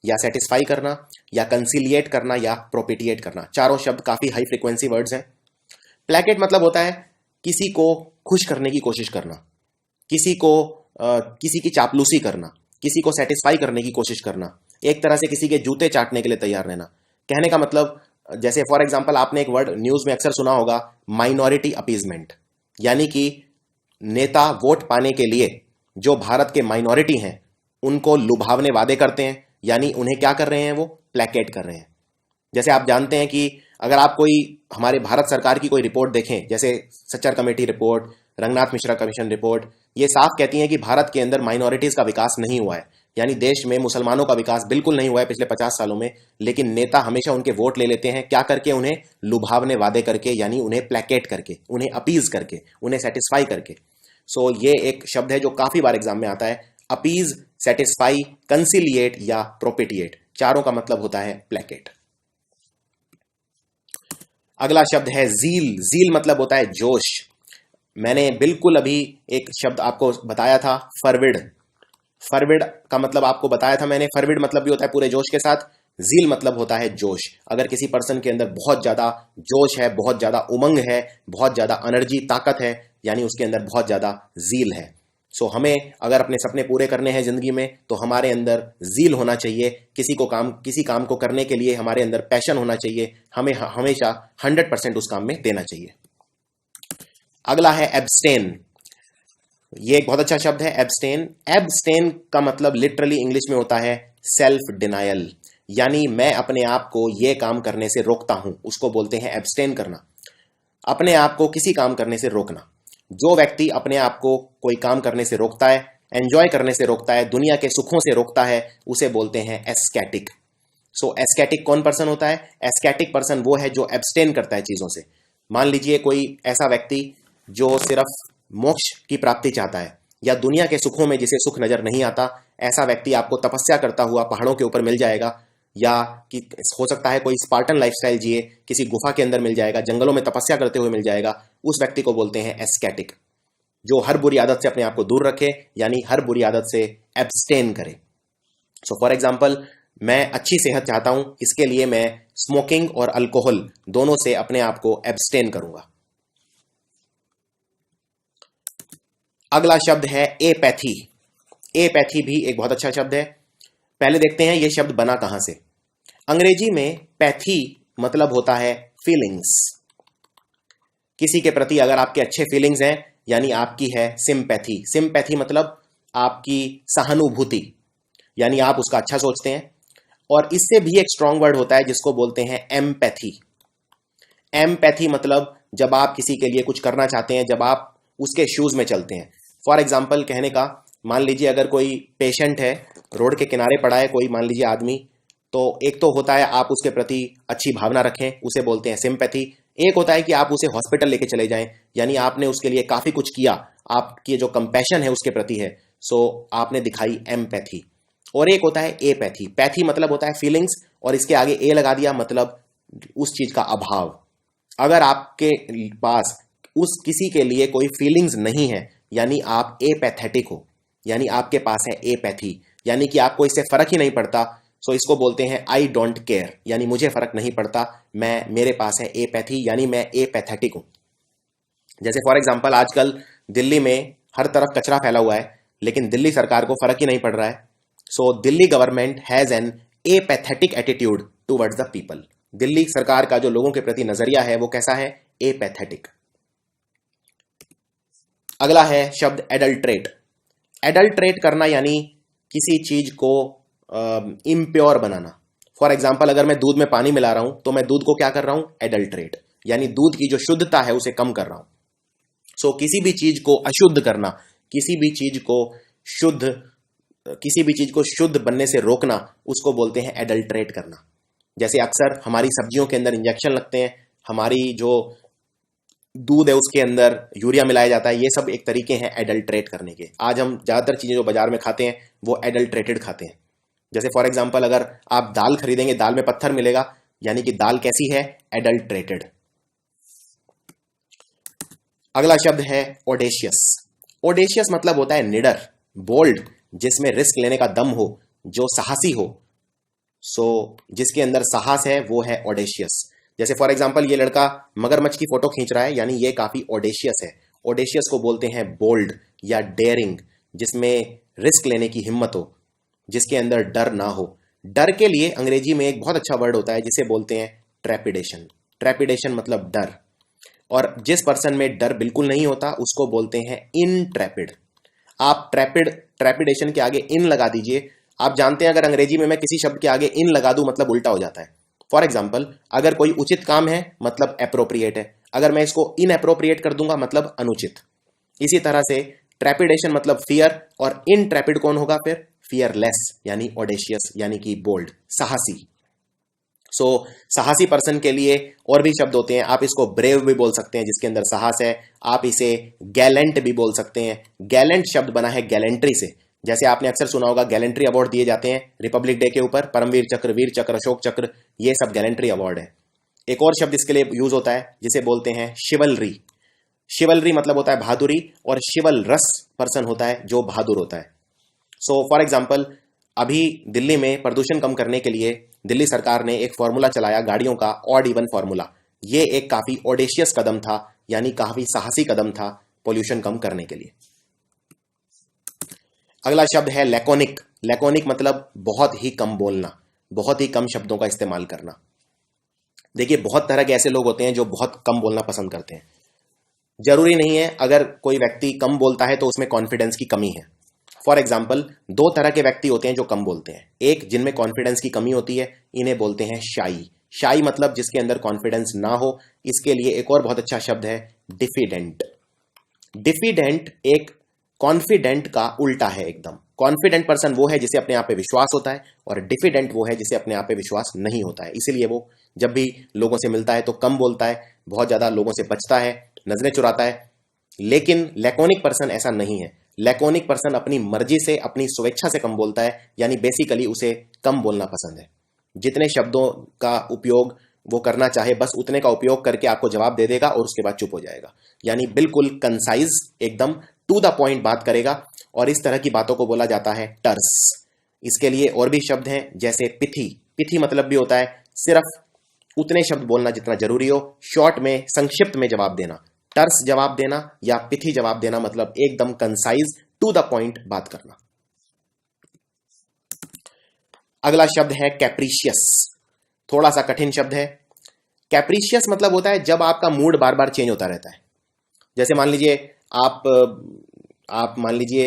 या सेटिस्फाई करना, या कंसिलिएट करना, या प्रोपिटिएट करना। चारों शब्द काफी हाई फ्रीक्वेंसी वर्ड्स हैं। प्लेकेट मतलब होता है किसी को खुश करने की कोशिश करना, किसी की चापलूसी करना, किसी को सेटिस्फाई करने की कोशिश करना, एक तरह से किसी के जूते चाटने के लिए तैयार रहना। कहने का मतलब, जैसे फॉर एग्जांपल आपने एक वर्ड न्यूज में अक्सर सुना होगा, माइनॉरिटी अपीजमेंट, यानी कि नेता वोट पाने के लिए जो भारत के माइनॉरिटी हैं उनको लुभावने वादे करते हैं, यानी उन्हें क्या कर रहे हैं, वो प्लेकेट कर रहे हैं। जैसे आप जानते हैं कि अगर आप कोई हमारे भारत सरकार की कोई रिपोर्ट देखें, जैसे Sachar committee report, Ranganath Mishra commission report, ये साफ कहती है कि भारत के अंदर माइनॉरिटीज का विकास नहीं हुआ है, यानी देश में मुसलमानों का विकास बिल्कुल नहीं हुआ है पिछले 50 सालों में। लेकिन नेता हमेशा उनके वोट ले लेते हैं, क्या करके, उन्हें लुभावने वादे करके, यानी उन्हें प्लेकेट करके, उन्हें अपीज करके, उन्हें सेटिस्फाई करके। ये एक शब्द है जो काफी बार एग्जाम में आता है, अपीज, सेटिस्फाई, कंसिलिएट या प्रोपिटिएट, चारों का मतलब होता है प्लेकेट। अगला शब्द है जील। जील मतलब होता है जोश। मैंने बिल्कुल अभी एक शब्द आपको बताया था, फरविड। फरविड का मतलब आपको बताया था मैंने, फरविड मतलब भी होता है पूरे जोश के साथ। जील मतलब होता है जोश। अगर किसी पर्सन के अंदर बहुत ज्यादा जोश है, बहुत ज्यादा उमंग है, बहुत ज्यादा एनर्जी, ताकत है, यानी उसके अंदर बहुत ज्यादा जील है। सो हमें अगर अपने सपने पूरे करने हैं जिंदगी में, तो हमारे अंदर जील होना चाहिए। किसी काम को करने के लिए हमारे अंदर पैशन होना चाहिए। हमें हमेशा 100% उस काम में देना चाहिए। अगला है एब्स्टेन। ये एक बहुत अच्छा शब्द है, एब्स्टेन। एब्स्टेन का मतलब लिटरली इंग्लिश में होता है सेल्फ डिनायल, यानी मैं अपने आप को ये काम करने से रोकता हूं, उसको बोलते हैं एब्स्टेन करना। अपने आप को किसी काम करने से रोकना। जो व्यक्ति अपने आप को कोई काम करने से रोकता है, एंजॉय करने से रोकता है, दुनिया के सुखों से रोकता है, उसे बोलते हैं एस्केटिक। सो एस्केटिक कौन पर्सन होता है? एस्केटिक पर्सन वो है जो एब्स्टेन करता है चीजों से। मान लीजिए कोई ऐसा व्यक्ति जो सिर्फ मोक्ष की प्राप्ति चाहता है या दुनिया के सुखों में जिसे सुख नजर नहीं आता, ऐसा व्यक्ति आपको तपस्या करता हुआ पहाड़ों के ऊपर मिल जाएगा, या कि हो सकता है कोई स्पार्टन लाइफस्टाइल जिए, किसी गुफा के अंदर मिल जाएगा, जंगलों में तपस्या करते हुए मिल जाएगा। उस व्यक्ति को बोलते हैं एस्केटिक, जो हर बुरी आदत से अपने आप को दूर रखे, यानी हर बुरी आदत से एब्स्टेन करे। सो फॉर एग्जाम्पल, मैं अच्छी सेहत चाहता हूं, इसके लिए मैं स्मोकिंग और अल्कोहल दोनों से अपने आप को एब्स्टेन करूंगा। अगला शब्द है एपैथी। एपैथी भी एक बहुत अच्छा शब्द है। पहले देखते हैं ये शब्द बना कहां से। अंग्रेजी में पैथी मतलब होता है फीलिंग्स। किसी के प्रति अगर आपके अच्छे फीलिंग्स हैं, यानी आपकी है सिंपैथी। सिंपैथी मतलब आपकी सहानुभूति, यानी आप उसका अच्छा सोचते हैं। और इससे भी एक स्ट्रॉन्ग वर्ड होता है जिसको बोलते हैं एम्पैथी। एम्पैथी मतलब जब आप किसी के लिए कुछ करना चाहते हैं, जब आप उसके शूज में चलते हैं। फॉर एग्जाम्पल कहने का, मान लीजिए अगर कोई पेशेंट है, रोड के किनारे पड़ा है कोई, मान लीजिए आदमी, तो एक तो होता है आप उसके प्रति अच्छी भावना रखें, उसे बोलते हैं सिंपैथी। एक होता है कि आप उसे हॉस्पिटल लेके चले जाएं, यानी आपने उसके लिए काफी कुछ किया, आपकी जो कंपैशन है उसके प्रति है, सो आपने दिखाई एम्पैथी। और एक होता है एपैथी। पैथी मतलब होता है फीलिंग्स, और इसके आगे ए लगा दिया, मतलब उस चीज का अभाव। अगर आपके पास उस किसी के लिए कोई फीलिंग्स नहीं है, यानी आप एपैथेटिक हो, यानी आपके पास है एपैथी, यानी कि आपको इससे फर्क ही नहीं पड़ता। सो इसको बोलते हैं आई डोंट केयर, यानी मुझे फर्क नहीं पड़ता, मेरे पास है एपैथी, यानी मैं एपैथेटिक हूं। जैसे फॉर एग्जांपल आजकल दिल्ली में हर तरफ कचरा फैला हुआ है, लेकिन दिल्ली सरकार को फर्क ही नहीं पड़ रहा है। So Delhi government has an apathetic attitude towards the people. Delhi सरकार का जो लोगों के प्रति नजरिया है वो कैसा है? एपैथेटिक। अगला है शब्द एडल्ट्रेट। एडल्ट्रेट करना यानी किसी चीज को इम्प्योर बनाना। फॉर एग्जाम्पल अगर मैं दूध में पानी मिला रहा हूं, तो मैं दूध को क्या कर रहा हूं? एडल्ट्रेट, यानी दूध की जो शुद्धता है उसे कम कर रहा हूं। सो किसी भी चीज को अशुद्ध करना, किसी भी चीज को शुद्ध बनने से रोकना, उसको बोलते हैं एडल्ट्रेट करना। जैसे अक्सर हमारी सब्जियों के अंदर इंजेक्शन लगते हैं, हमारी जो दूध है उसके अंदर यूरिया मिलाया जाता है, ये सब एक तरीके हैं एडल्ट्रेट करने के। आज हम ज्यादातर चीजें जो बाजार में खाते हैं वो एडल्ट्रेटेड खाते हैं। जैसे फॉर एग्जांपल अगर आप दाल खरीदेंगे, दाल में पत्थर मिलेगा, यानी कि दाल कैसी है? एडल्ट्रेटेड। अगला शब्द है ओडेशियस। ओडेशियस मतलब होता है निडर, बोल्ड, जिसमें रिस्क लेने का दम हो, जो साहसी हो। सो जिसके अंदर साहस है वो है ओडेशियस। जैसे फॉर एग्जांपल ये लड़का मगरमच्छ की फोटो खींच रहा है, यानी ये काफी ओडेशियस है। ओडेशियस को बोलते हैं बोल्ड या डेयरिंग, जिसमें रिस्क लेने की हिम्मत हो, जिसके अंदर डर ना हो। डर के लिए अंग्रेजी में एक बहुत अच्छा वर्ड होता है जिसे बोलते हैं ट्रेपिडेशन। ट्रेपिडेशन मतलब डर। और जिस पर्सन में डर बिल्कुल नहीं होता उसको बोलते हैं इनट्रेपिड। आप ट्रेपिडेशन के आगे इन लगा दीजिए। आप जानते हैं अगर अंग्रेजी में मैं किसी शब्द के आगे इन लगा दूं मतलब उल्टा हो जाता है। फॉर एग्जाम्पल अगर कोई उचित काम है मतलब एप्रोप्रिएट है, अगर मैं इसको इनएप्रोप्रिएट कर दूंगा मतलब अनुचित। इसी तरह से ट्रेपिडेशन मतलब फियर, और इनट्रेपिड कौन होगा फिर? फियरलेस, यानी ऑडेशियस, यानी कि बोल्ड, साहसी। सो साहसी पर्सन के लिए और भी शब्द होते हैं। आप इसको ब्रेव भी बोल सकते हैं जिसके अंदर साहस है। आप इसे गैलेंट भी बोल सकते हैं। गैलेंट शब्द बना है गैलेंट्री से। जैसे आपने अक्सर सुना होगा गैलेंट्री अवार्ड दिए जाते हैं रिपब्लिक डे के ऊपर, परमवीर चक्र, वीर चक्र, अशोक चक्र, ये सब गैलेंट्री अवार्ड है। एक और शब्द इसके लिए यूज होता है जिसे बोलते हैं शिवलरी। शिवलरी मतलब होता है बहादुरी, और शिवलरस पर्सन होता है जो बहादुर होता है। सो फॉर एग्जाम्पल अभी दिल्ली में प्रदूषण कम करने के लिए दिल्ली सरकार ने एक फॉर्मूला चलाया गाड़ियों का, ऑड इवन फॉर्मूला। ये एक काफी ऑडेशियस कदम था, यानी काफी साहसी कदम था पोल्यूशन कम करने के लिए। अगला शब्द है लैकोनिक। लैकोनिक मतलब बहुत ही कम बोलना, बहुत ही कम शब्दों का इस्तेमाल करना। देखिए, बहुत तरह के ऐसे लोग होते हैं जो बहुत कम बोलना पसंद करते हैं। जरूरी नहीं है अगर कोई व्यक्ति कम बोलता है तो उसमें कॉन्फिडेंस की कमी है। फॉर एग्जाम्पल, दो तरह के व्यक्ति होते हैं जो कम बोलते हैं। एक जिनमें कॉन्फिडेंस की कमी होती है, इन्हें बोलते हैं शाई। शाई मतलब जिसके अंदर कॉन्फिडेंस ना हो। इसके लिए एक और बहुत अच्छा शब्द है डिफिडेंट। डिफिडेंट एक कॉन्फिडेंट का उल्टा है एकदम। कॉन्फिडेंट पर्सन वो है जिसे अपने आप पे विश्वास होता है, और डिफिडेंट वो है जिसे अपने आप पे विश्वास नहीं होता है। इसीलिए वो जब भी लोगों से मिलता है तो कम बोलता है, बहुत ज्यादा लोगों से बचता है, नजरें चुराता है। लेकिन लैकोनिक पर्सन ऐसा नहीं है। लैकोनिक पर्सन अपनी मर्जी से, अपनी स्वेच्छा से कम बोलता है, यानी बेसिकली उसे कम बोलना पसंद है। जितने शब्दों का उपयोग वो करना चाहे बस उतने का उपयोग करके आपको जवाब दे देगा और उसके बाद चुप हो जाएगा। यानी बिल्कुल कंसाइज, एकदम टू द पॉइंट बात करेगा, और इस तरह की बातों को बोला जाता है टर्स। इसके लिए और भी शब्द हैं, जैसे पिथी। पिथी मतलब भी होता है सिर्फ उतने शब्द बोलना जितना जरूरी हो, शॉर्ट में, संक्षिप्त में जवाब देना। टर्स जवाब देना या पिथी जवाब देना मतलब एकदम कंसाइज, टू द पॉइंट बात करना। अगला शब्द है कैप्रिशियस। थोड़ा सा कठिन शब्द है। कैप्रिशियस मतलब होता है जब आपका मूड बार बार चेंज होता रहता है। जैसे मान लीजिए आप मान लीजिए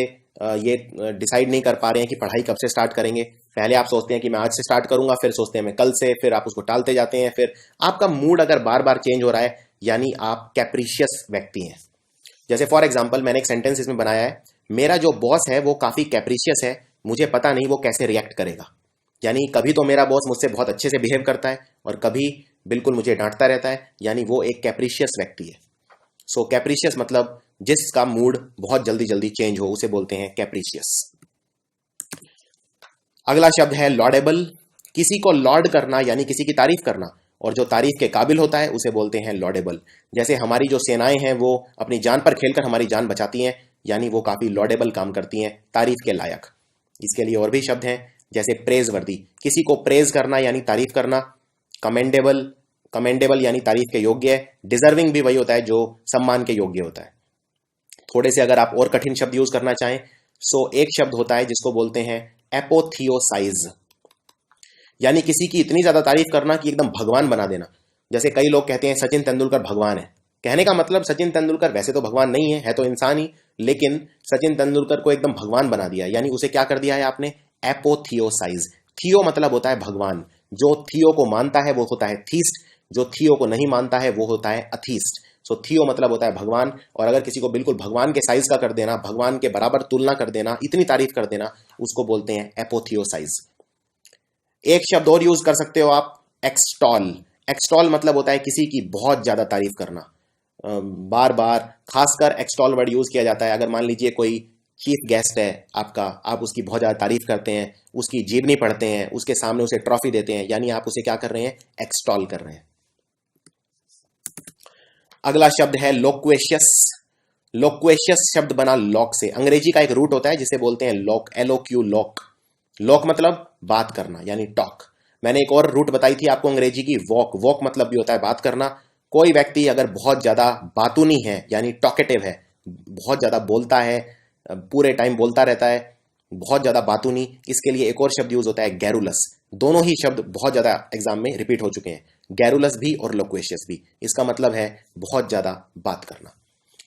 ये डिसाइड नहीं कर पा रहे हैं कि पढ़ाई कब से स्टार्ट करेंगे। पहले आप सोचते हैं कि मैं आज से स्टार्ट करूंगा, फिर सोचते हैं मैं कल से, फिर आप उसको टालते जाते हैं। फिर आपका मूड अगर बार बार चेंज हो रहा है, यानी आप कैप्रिशियस व्यक्ति हैं। जैसे फॉर एग्जाम्पल, मैंने एक सेंटेंस इसमें बनाया है, मेरा जो बॉस है वो काफी कैप्रिशियस है, मुझे पता नहीं वो कैसे रिएक्ट करेगा। यानी कभी तो मेरा बॉस मुझसे बहुत अच्छे से बिहेव करता है और कभी बिल्कुल मुझे डांटता रहता है, यानी वो एक कैप्रिशियस व्यक्ति है। सो कैप्रिशियस मतलब जिसका मूड बहुत जल्दी जल्दी चेंज हो, उसे बोलते हैं कैप्रिशियस। अगला शब्द है लॉडेबल। किसी को लॉर्ड करना यानी किसी की तारीफ करना, और जो तारीफ के काबिल होता है उसे बोलते हैं लॉडेबल। जैसे हमारी जो सेनाएं हैं वो अपनी जान पर खेलकर हमारी जान बचाती हैं, यानी वो काफी लॉडेबल काम करती हैं, तारीफ के लायक। इसके लिए और भी शब्द हैं, जैसे प्रेज वर्दी। किसी को प्रेज करना यानी तारीफ करना। कमेंडेबल, कमेंडेबल यानी तारीफ के योग्य है। डिजर्विंग भी वही होता है जो सम्मान के योग्य होता है। थोड़े से अगर आप और कठिन शब्द यूज करना चाहें, सो एक शब्द होता है जिसको बोलते हैं एपोथियोसाइज, यानी किसी की इतनी ज्यादा तारीफ करना कि एकदम भगवान बना देना। जैसे कई लोग कहते हैं सचिन तेंदुलकर भगवान है। कहने का मतलब सचिन तेंदुलकर वैसे तो भगवान नहीं है तो इंसान ही, लेकिन सचिन तेंदुलकर को एकदम भगवान बना दिया, यानी उसे क्या कर दिया है आपने, एपोथियोसाइज। थियो मतलब होता है भगवान। जो थियो को मानता है वो होता है थीस्ट, जो थियो को नहीं मानता है वो होता है अथीस्ट। सो थियो मतलब होता है भगवान, और अगर किसी को बिल्कुल भगवान के साइज का कर देना, भगवान के बराबर तुलना कर देना, इतनी तारीफ कर देना, उसको बोलते हैं एपोथियोसाइज। एक शब्द और यूज कर सकते हो आप, एक्सटॉल। एक्सटॉल मतलब होता है किसी की बहुत ज्यादा तारीफ करना, बार बार। खासकर एक्सटॉल वर्ड यूज किया जाता है अगर मान लीजिए कोई चीफ गेस्ट है आपका, आप उसकी बहुत ज्यादा तारीफ करते हैं, उसकी जीवनी पढ़ते हैं, उसके सामने उसे ट्रॉफी देते हैं, यानी आप उसे क्या कर रहे हैं, एक्सटॉल कर रहे हैं। अगला शब्द है लोक्वेशियस। लोक्वेशियस शब्द बना लॉक से। अंग्रेजी का एक रूट होता है जिसे बोलते हैं लॉक, LOQ, लॉक। लॉक मतलब बात करना यानी टॉक। मैंने एक और रूट बताई थी आपको अंग्रेजी की, वॉक। वॉक मतलब भी होता है बात करना। कोई व्यक्ति अगर बहुत ज्यादा बातूनी है यानी टॉकेटिव है, बहुत ज्यादा बोलता है, पूरे टाइम बोलता रहता है, बहुत ज्यादा बातूनी, इसके लिए एक और शब्द यूज होता है गैरुलस। दोनों ही शब्द बहुत ज्यादा एग्जाम में रिपीट हो चुके हैं, गैरुलस भी और लोक्वेशियस भी। इसका मतलब है बहुत ज्यादा बात करना।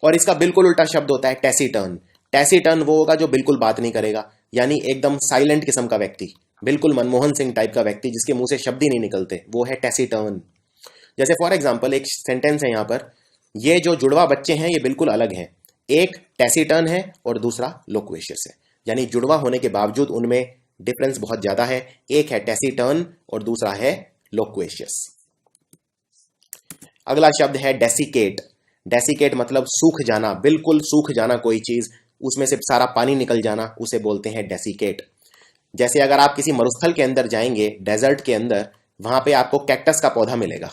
और इसका बिल्कुल उल्टा शब्द होता है टैसीटर्न। टैसीटर्न वो होगा जो बिल्कुल बात नहीं करेगा, यानी एकदम साइलेंट किस्म का व्यक्ति, बिल्कुल मनमोहन सिंह टाइप का व्यक्ति जिसके मुंह से शब्द ही नहीं निकलते, वो है टैसीटर्न। जैसे फॉर एग्जाम्पल एक सेंटेंस है यहाँ पर, ये जो जुड़वा बच्चे हैं ये बिल्कुल अलग हैं, एक टैसीटर्न है और दूसरा लोक्वेशियस है, यानी जुड़वा होने के बावजूद उनमें डिफरेंस बहुत ज्यादा है। एक है टैसीटर्न और दूसरा है लोक्वेशियस। अगला शब्द है डेसिकेट। डेसिकेट मतलब सूख जाना, बिल्कुल सूख जाना कोई चीज, उसमें से सारा पानी निकल जाना, उसे बोलते हैं डेसिकेट। जैसे अगर आप किसी मरुस्थल के अंदर जाएंगे, डेजर्ट के अंदर, वहां पे आपको कैक्टस का पौधा मिलेगा।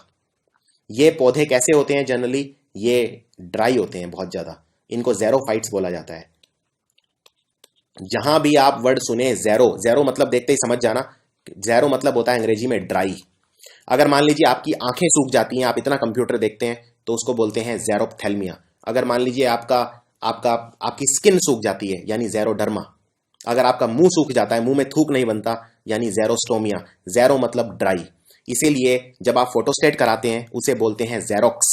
ये पौधे कैसे होते हैं जनरली, ये ड्राई होते हैं बहुत ज्यादा, इनको ज़ेरोफाइट्स बोला जाता है। जहां भी आप वर्ड सुने ज़ेरो, ज़ेरो मतलब देखते ही समझ जाना ज़ेरो मतलब होता है अंग्रेजी में ड्राई। अगर मान लीजिए आपकी आंखें सूख जाती हैं, आप इतना कंप्यूटर देखते हैं, तो उसको बोलते हैं ज़ेरोप्थेल्मिया। अगर मान लीजिए आपका आपका आपकी स्किन सूख जाती है, यानी ज़ेरोडर्मा। अगर आपका मुंह सूख जाता है, मुंह में थूक नहीं बनता, यानी ज़ेरोस्टोमिया। ज़ेरो मतलब ड्राई। इसीलिए जब आप फोटोस्टेट कराते हैं उसे बोलते हैं ज़ेरोक्स,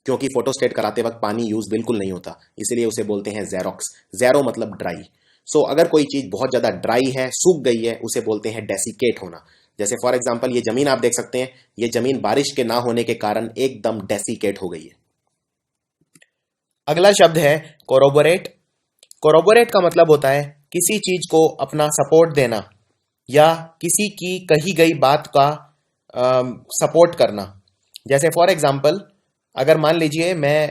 क्योंकि फोटोस्टेट कराते वक्त पानी यूज बिल्कुल नहीं होता, इसलिए उसे बोलते हैं ज़ेरोक्स। ज़ेरो मतलब ड्राई। सो अगर कोई चीज बहुत ज्यादा ड्राई है, सूख गई है, उसे बोलते हैं डेसिकेट होना। जैसे फॉर एग्जांपल ये जमीन आप देख सकते हैं, ये जमीन बारिश के ना होने के कारण एकदम डेसिकेट हो गई है। अगला शब्द है कोरोबोरेट। कोरोबोरेट का मतलब होता है किसी चीज को अपना सपोर्ट देना या किसी की कही गई बात का सपोर्ट करना। जैसे फॉर एग्जांपल, अगर मान लीजिए मैं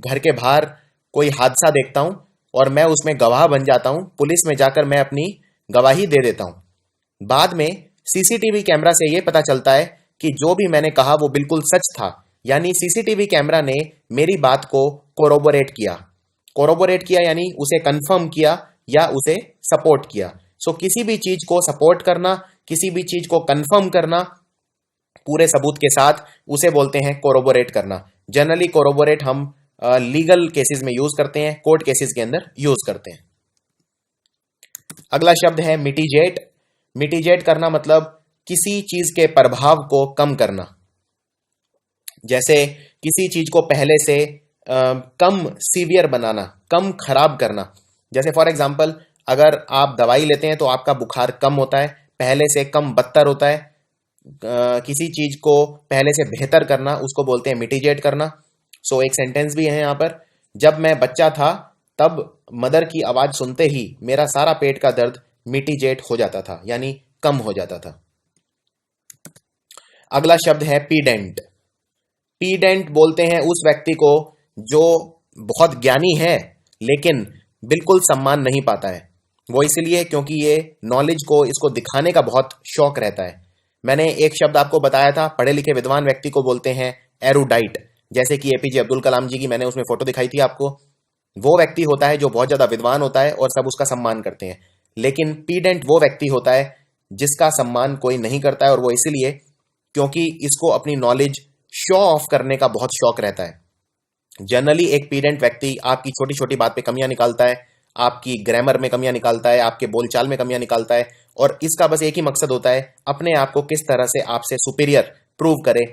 घर के बाहर कोई हादसा देखता हूं और मैं उसमें गवाह बन जाता हूं, पुलिस में जाकर मैं अपनी गवाही दे देता हूं। बाद में सीसीटीवी कैमरा से यह पता चलता है कि जो भी मैंने कहा वो बिल्कुल सच था, यानी सीसीटीवी कैमरा ने मेरी बात को कोरोबोरेट किया। कोरोबोरेट किया यानी उसे कंफर्म किया या उसे सपोर्ट किया। सो किसी भी चीज को सपोर्ट करना, किसी भी चीज को कंफर्म करना पूरे सबूत के साथ, उसे बोलते हैं कोरोबोरेट करना। जनरली कोरोबोरेट हम लीगल केसेस में यूज करते हैं, कोर्ट केसेस के अंदर यूज करते हैं। अगला शब्द है मिटिजेट। मिटिजेट करना मतलब किसी चीज के प्रभाव को कम करना। जैसे किसी चीज को पहले से कम सीवियर बनाना, कम खराब करना। जैसे फॉर एग्जांपल, अगर आप दवाई लेते हैं तो आपका बुखार कम होता है, पहले से कम बदतर होता है। किसी चीज को पहले से बेहतर करना, उसको बोलते हैं मिटिजेट करना। सो एक सेंटेंस भी है यहां पर, जब मैं बच्चा था तब मदर की आवाज सुनते ही मेरा सारा पेट का दर्द मिटिजेट हो जाता था, यानी कम हो जाता था। अगला शब्द है पीडेंट। पीडेंट बोलते हैं उस व्यक्ति को जो बहुत ज्ञानी है लेकिन बिल्कुल सम्मान नहीं पाता है। वो इसलिए क्योंकि ये नॉलेज को, इसको दिखाने का बहुत शौक रहता है। मैंने एक शब्द आपको बताया था, पढ़े लिखे विद्वान व्यक्ति को बोलते हैं एरुडाइट। जैसे कि एपीजे अब्दुल कलाम जी की मैंने उसमें फोटो दिखाई थी आपको। वो व्यक्ति होता है जो बहुत ज्यादा विद्वान होता है और सब उसका सम्मान करते हैं। लेकिन पीडेंट वो व्यक्ति होता है जिसका सम्मान कोई नहीं करता है, और वो इसलिए क्योंकि इसको अपनी नॉलेज शो ऑफ करने का बहुत शौक रहता है। जनरली एक पीडेंट व्यक्ति आपकी छोटी छोटी बात पे कमियां निकालता है, आपकी ग्रामर में कमियां निकालता है, आपके बोलचाल में कमियां निकालता है, और इसका बस एक ही मकसद होता है, अपने आप को किस तरह से आपसे सुपीरियर प्रूव करे,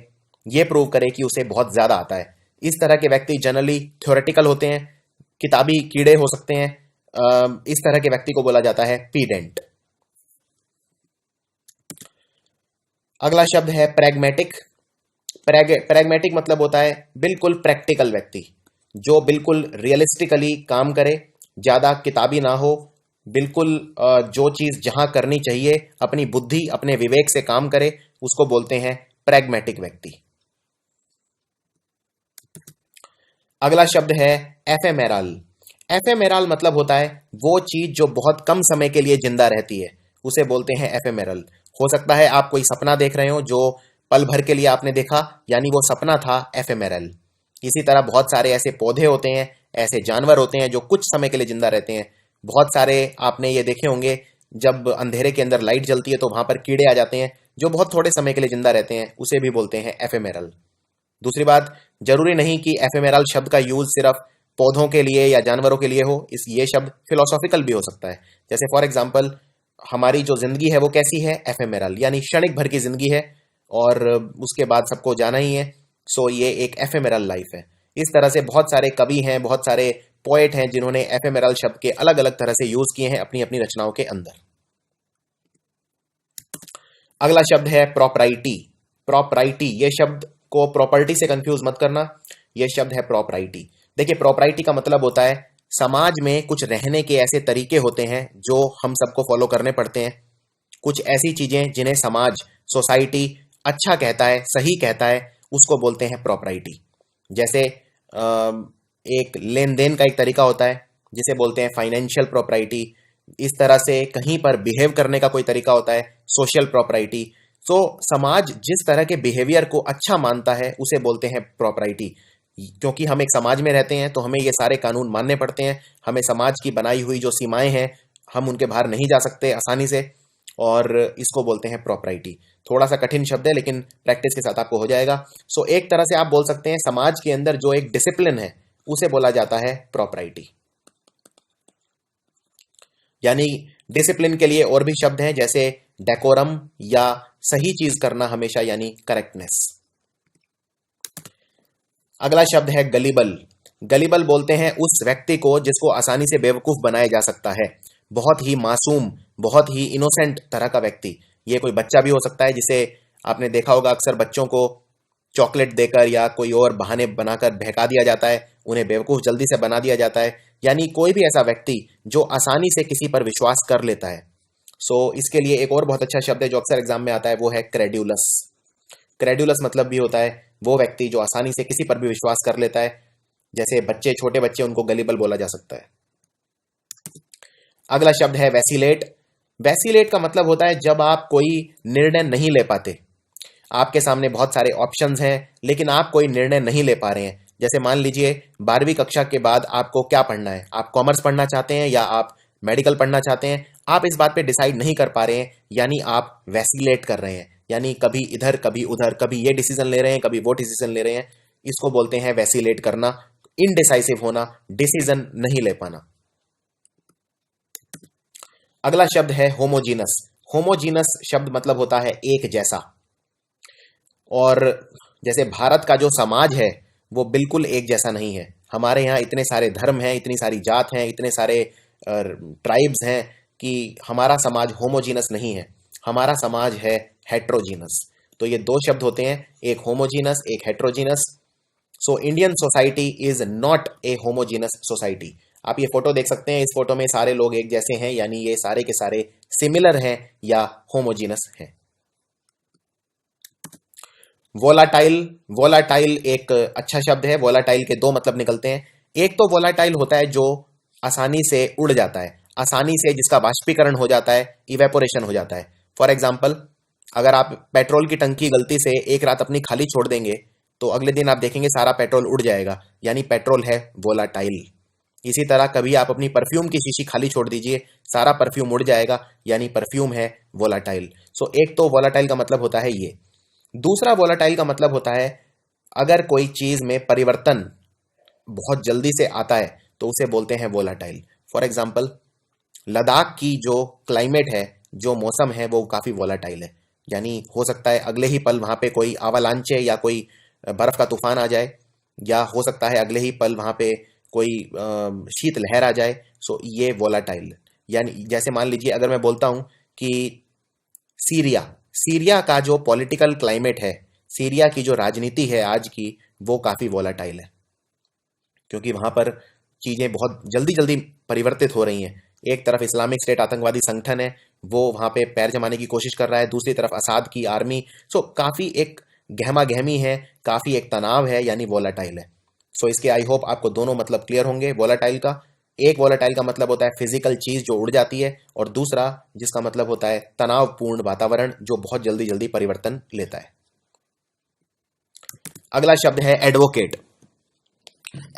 ये प्रूव करे कि उसे बहुत ज्यादा आता है। इस तरह के व्यक्ति जनरली थ्योरेटिकल होते हैं, किताबी कीड़े हो सकते हैं। इस तरह के व्यक्ति को बोला जाता है पीडेंट। अगला शब्द है प्रैग्मेटिक। प्रैग्मेटिक मतलब होता है बिल्कुल प्रैक्टिकल व्यक्ति, जो बिल्कुल रियलिस्टिकली काम करे, ज्यादा किताबी ना हो, बिल्कुल जो चीज जहां करनी चाहिए अपनी बुद्धि, अपने विवेक से काम करे, उसको बोलते हैं प्रैग्मेटिक व्यक्ति। अगला शब्द है एफेमेरल। एफेमेरल मतलब होता है वो चीज जो बहुत कम समय के लिए जिंदा रहती है, उसे बोलते हैं एफेमेरल। हो सकता है आप कोई सपना देख रहे हो जो पल भर के लिए आपने देखा, यानी वो सपना था एफेमेरल। इसी तरह बहुत सारे ऐसे पौधे होते हैं, ऐसे जानवर होते हैं जो कुछ समय के लिए जिंदा रहते हैं। बहुत सारे आपने ये देखे होंगे, जब अंधेरे के अंदर लाइट जलती है तो वहां पर कीड़े आ जाते हैं जो बहुत थोड़े समय के लिए जिंदा रहते हैं, उसे भी बोलते हैं एफेमेरल। दूसरी बात, जरूरी नहीं कि एफेमेरल शब्द का यूज सिर्फ पौधों के लिए या जानवरों के लिए हो, ये शब्द फिलोसॉफिकल भी हो सकता है। जैसे फॉर एग्जाम्पल, हमारी जो जिंदगी है वो कैसी है, एफेमेरल, यानी क्षणिक भर की जिंदगी है और उसके बाद सबको जाना ही है। सो ये एक एफेमेरल लाइफ है। इस तरह से बहुत सारे कवि हैं, बहुत सारे पोएट हैं जिन्होंने एफेमेरल शब्द के अलग अलग तरह से यूज किए हैं अपनी अपनी रचनाओं के अंदर। अगला शब्द है प्रॉपराइटी। प्रॉपराइटी, ये शब्द को प्रॉपर्टी से कंफ्यूज मत करना, यह शब्द है प्रॉपराइटी। देखिए, प्रॉपराइटी का मतलब होता है समाज में कुछ रहने के ऐसे तरीके होते हैं जो हम सबको फॉलो करने पड़ते हैं। कुछ ऐसी चीजें जिन्हें समाज, सोसाइटी अच्छा कहता है, सही कहता है, उसको बोलते हैं प्रॉपराइटी। जैसे एक लेन देन का एक तरीका होता है जिसे बोलते हैं फाइनेंशियल प्रॉपराइटी। इस तरह से कहीं पर बिहेव करने का कोई तरीका होता है, सोशल प्रॉपराइटी। सो समाज जिस तरह के बिहेवियर को अच्छा मानता है उसे बोलते हैं प्रॉपराइटी। क्योंकि हम एक समाज में रहते हैं तो हमें ये सारे कानून मानने पड़ते हैं, हमें समाज की बनाई हुई जो सीमाएं हैं हम उनके बाहर नहीं जा सकते आसानी से, और इसको बोलते हैं प्रॉपर्टी। थोड़ा सा कठिन शब्द है लेकिन प्रैक्टिस के साथ आपको हो जाएगा। सो एक तरह से आप बोल सकते हैं समाज के अंदर जो एक डिसिप्लिन है उसे बोला जाता है प्रॉपर्टी। यानी डिसिप्लिन के लिए और भी शब्द हैं जैसे डेकोरम या सही चीज करना हमेशा यानी करेक्टनेस। अगला शब्द है गलिबल। गलिबल बोलते हैं उस व्यक्ति को जिसको आसानी से बेवकूफ बनाया जा सकता है। बहुत ही मासूम, बहुत ही इनोसेंट तरह का व्यक्ति। ये कोई बच्चा भी हो सकता है जिसे आपने देखा होगा अक्सर बच्चों को चॉकलेट देकर या कोई और बहाने बनाकर बहका दिया जाता है, उन्हें बेवकूफ जल्दी से बना दिया जाता है। यानी कोई भी ऐसा व्यक्ति जो आसानी से किसी पर विश्वास कर लेता है। सो इसके लिए एक और बहुत अच्छा शब्द है जो अक्सर एग्जाम में आता है, वो है क्रेड्यूलस। क्रेड्यूलस मतलब भी होता है वो व्यक्ति जो आसानी से किसी पर भी विश्वास कर लेता है। जैसे बच्चे, छोटे बच्चे, उनको गलिबल बोला जा सकता है। अगला शब्द है वैसिलेट। वैसिलेट का मतलब होता है जब आप कोई निर्णय नहीं ले पाते। आपके सामने बहुत सारे ऑप्शंस हैं लेकिन आप कोई निर्णय नहीं ले पा रहे हैं। जैसे मान लीजिए 12वीं कक्षा के बाद आपको क्या पढ़ना है, आप कॉमर्स पढ़ना चाहते हैं या आप मेडिकल पढ़ना चाहते हैं, आप इस बात पे डिसाइड नहीं कर पा रहे हैं, यानी आप वैसिलेट कर रहे हैं। यानी कभी इधर कभी उधर, कभी ये डिसीजन ले रहे हैं कभी वो डिसीजन ले रहे हैं। इसको बोलते हैं वैसिलेट करना, इनडिसाइसिव होना, डिसीजन नहीं ले पाना। अगला शब्द है होमोजीनस। होमोजीनस शब्द मतलब होता है एक जैसा। और जैसे भारत का जो समाज है वो बिल्कुल एक जैसा नहीं है। हमारे यहाँ इतने सारे धर्म हैं, इतनी सारी जात हैं, इतने सारे ट्राइब्स हैं कि हमारा समाज होमोजीनस नहीं है। हमारा समाज है हेट्रोजीनस। तो ये दो शब्द होते हैं, एक होमोजीनस, एक heterogeneous. So Indian society is not a homogeneous society. आप ये फोटो देख सकते हैं, इस फोटो में सारे लोग एक जैसे हैं, यानी ये सारे के सारे सिमिलर हैं या होमोजीनस हैं। वोलाटाइल। वोलाटाइल एक अच्छा शब्द है। वोलाटाइल के दो मतलब निकलते हैं। एक तो वोलाटाइल होता है जो आसानी से उड़ जाता है, आसानी से जिसका वाष्पीकरण हो जाता है, इवेपोरेशन हो जाता है। फॉर एग्जाम्पल, अगर आप पेट्रोल की टंकी गलती से एक रात अपनी खाली छोड़ देंगे तो अगले दिन आप देखेंगे सारा पेट्रोल उड़ जाएगा, यानी पेट्रोल है वोलाटाइल। इसी तरह कभी आप अपनी परफ्यूम की शीशी खाली छोड़ दीजिए, सारा परफ्यूम उड़ जाएगा, यानी परफ्यूम है वोलाटाइल। सो एक तो वोलाटाइल का मतलब होता है ये। दूसरा वोलाटाइल का मतलब होता है अगर कोई चीज में परिवर्तन बहुत जल्दी से आता है तो उसे बोलते हैं वोलाटाइल। फॉर एग्जाम्पल, लद्दाख की जो क्लाइमेट है, जो मौसम है, वो काफी वोलाटाइल है। यानी हो सकता है अगले ही पल वहां पे कोई आवालांचे या कोई बर्फ का तूफान आ जाए, या हो सकता है अगले ही पल वहां पे कोई शीत लहर आ जाए। सो ये वोलाटाइल। यानी जैसे मान लीजिए अगर मैं बोलता हूं कि सीरिया, सीरिया का जो पॉलिटिकल क्लाइमेट है, सीरिया की जो राजनीति है आज की, वो काफी वोलाटाइल है, क्योंकि वहां पर चीजें बहुत जल्दी जल्दी परिवर्तित हो रही हैं। एक तरफ इस्लामिक स्टेट आतंकवादी संगठन है, वो वहां पे पैर जमाने की कोशिश कर रहा है, दूसरी तरफ असाद की आर्मी। सो काफी एक गहमा गहमी है, काफी एक तनाव है, यानी वोलाटाइल है। सो इसके आई होप आपको दोनों मतलब क्लियर होंगे वोलाटाइल का। एक वोलाटाइल का मतलब होता है फिजिकल चीज जो उड़ जाती है, और दूसरा जिसका मतलब होता है तनावपूर्ण वातावरण जो बहुत जल्दी जल्दी परिवर्तन लेता है। अगला शब्द है एडवोकेट।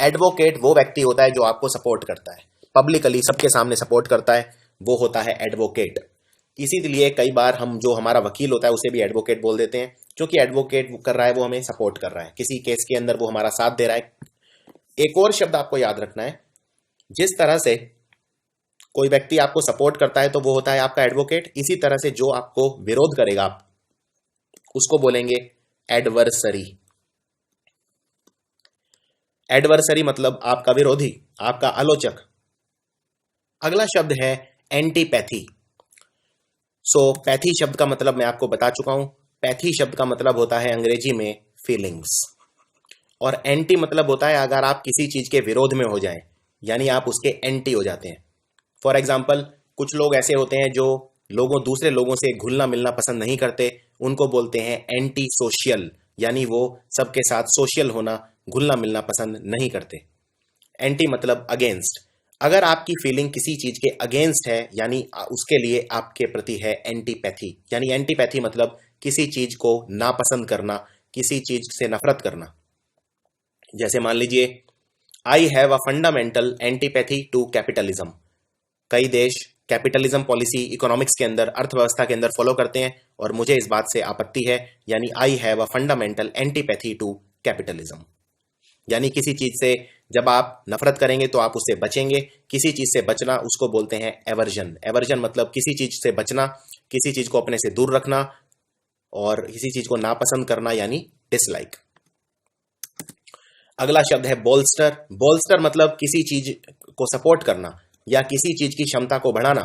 एडवोकेट वो व्यक्ति होता है जो आपको सपोर्ट करता है, पब्लिकली सबके सामने सपोर्ट करता है, वो होता है एडवोकेट। इसीलिए कई बार हम जो हमारा वकील होता है उसे भी एडवोकेट बोल देते हैं, क्योंकि एडवोकेट कर रहा है वो हमें सपोर्ट कर रहा है, किसी केस के अंदर वो हमारा साथ दे रहा है। एक और शब्द आपको याद रखना है, जिस तरह से कोई व्यक्ति आपको सपोर्ट करता है तो वो होता है आपका एडवोकेट, इसी तरह से जो आपको विरोध करेगा आप उसको बोलेंगे एडवर्सरी। एडवर्सरी मतलब आपका विरोधी, आपका आलोचक। अगला शब्द है एंटीपैथी। सो पैथी शब्द का मतलब मैं आपको बता चुका हूं। पैथी शब्द का मतलब होता है अंग्रेजी में फीलिंग्स, और एंटी मतलब होता है अगर आप किसी चीज के विरोध में हो जाएं, यानी आप उसके एंटी हो जाते हैं। फॉर एग्जाम्पल, कुछ लोग ऐसे होते हैं जो दूसरे लोगों से घुलना मिलना पसंद नहीं करते, उनको बोलते हैं एंटी सोशल, यानी वो सबके साथ सोशल होना, घुलना मिलना पसंद नहीं करते। एंटी मतलब अगेंस्ट। अगर आपकी फीलिंग किसी चीज के अगेंस्ट है, यानी उसके लिए आपके प्रति है एंटीपैथी। यानी एंटीपैथी मतलब किसी चीज को नापसंद करना, किसी चीज से नफरत करना। जैसे मान लीजिए, I have a fundamental antipathy to capitalism. कई देश कैपिटलिज्म पॉलिसी इकोनॉमिक्स के अंदर, अर्थव्यवस्था के अंदर फॉलो करते हैं, और मुझे इस बात से आपत्ति है, यानी I have a fundamental antipathy to capitalism. यानी किसी चीज से जब आप नफरत करेंगे तो आप उससे बचेंगे, किसी चीज से बचना उसको बोलते हैं एवर्जन। एवर्जन मतलब किसी चीज से बचना, किसी चीज को अपने से दूर रखना, और किसी चीज को नापसंद करना यानी डिसलाइक। अगला शब्द है बोल्स्टर। बोल्स्टर मतलब किसी चीज को सपोर्ट करना या किसी चीज की क्षमता को बढ़ाना।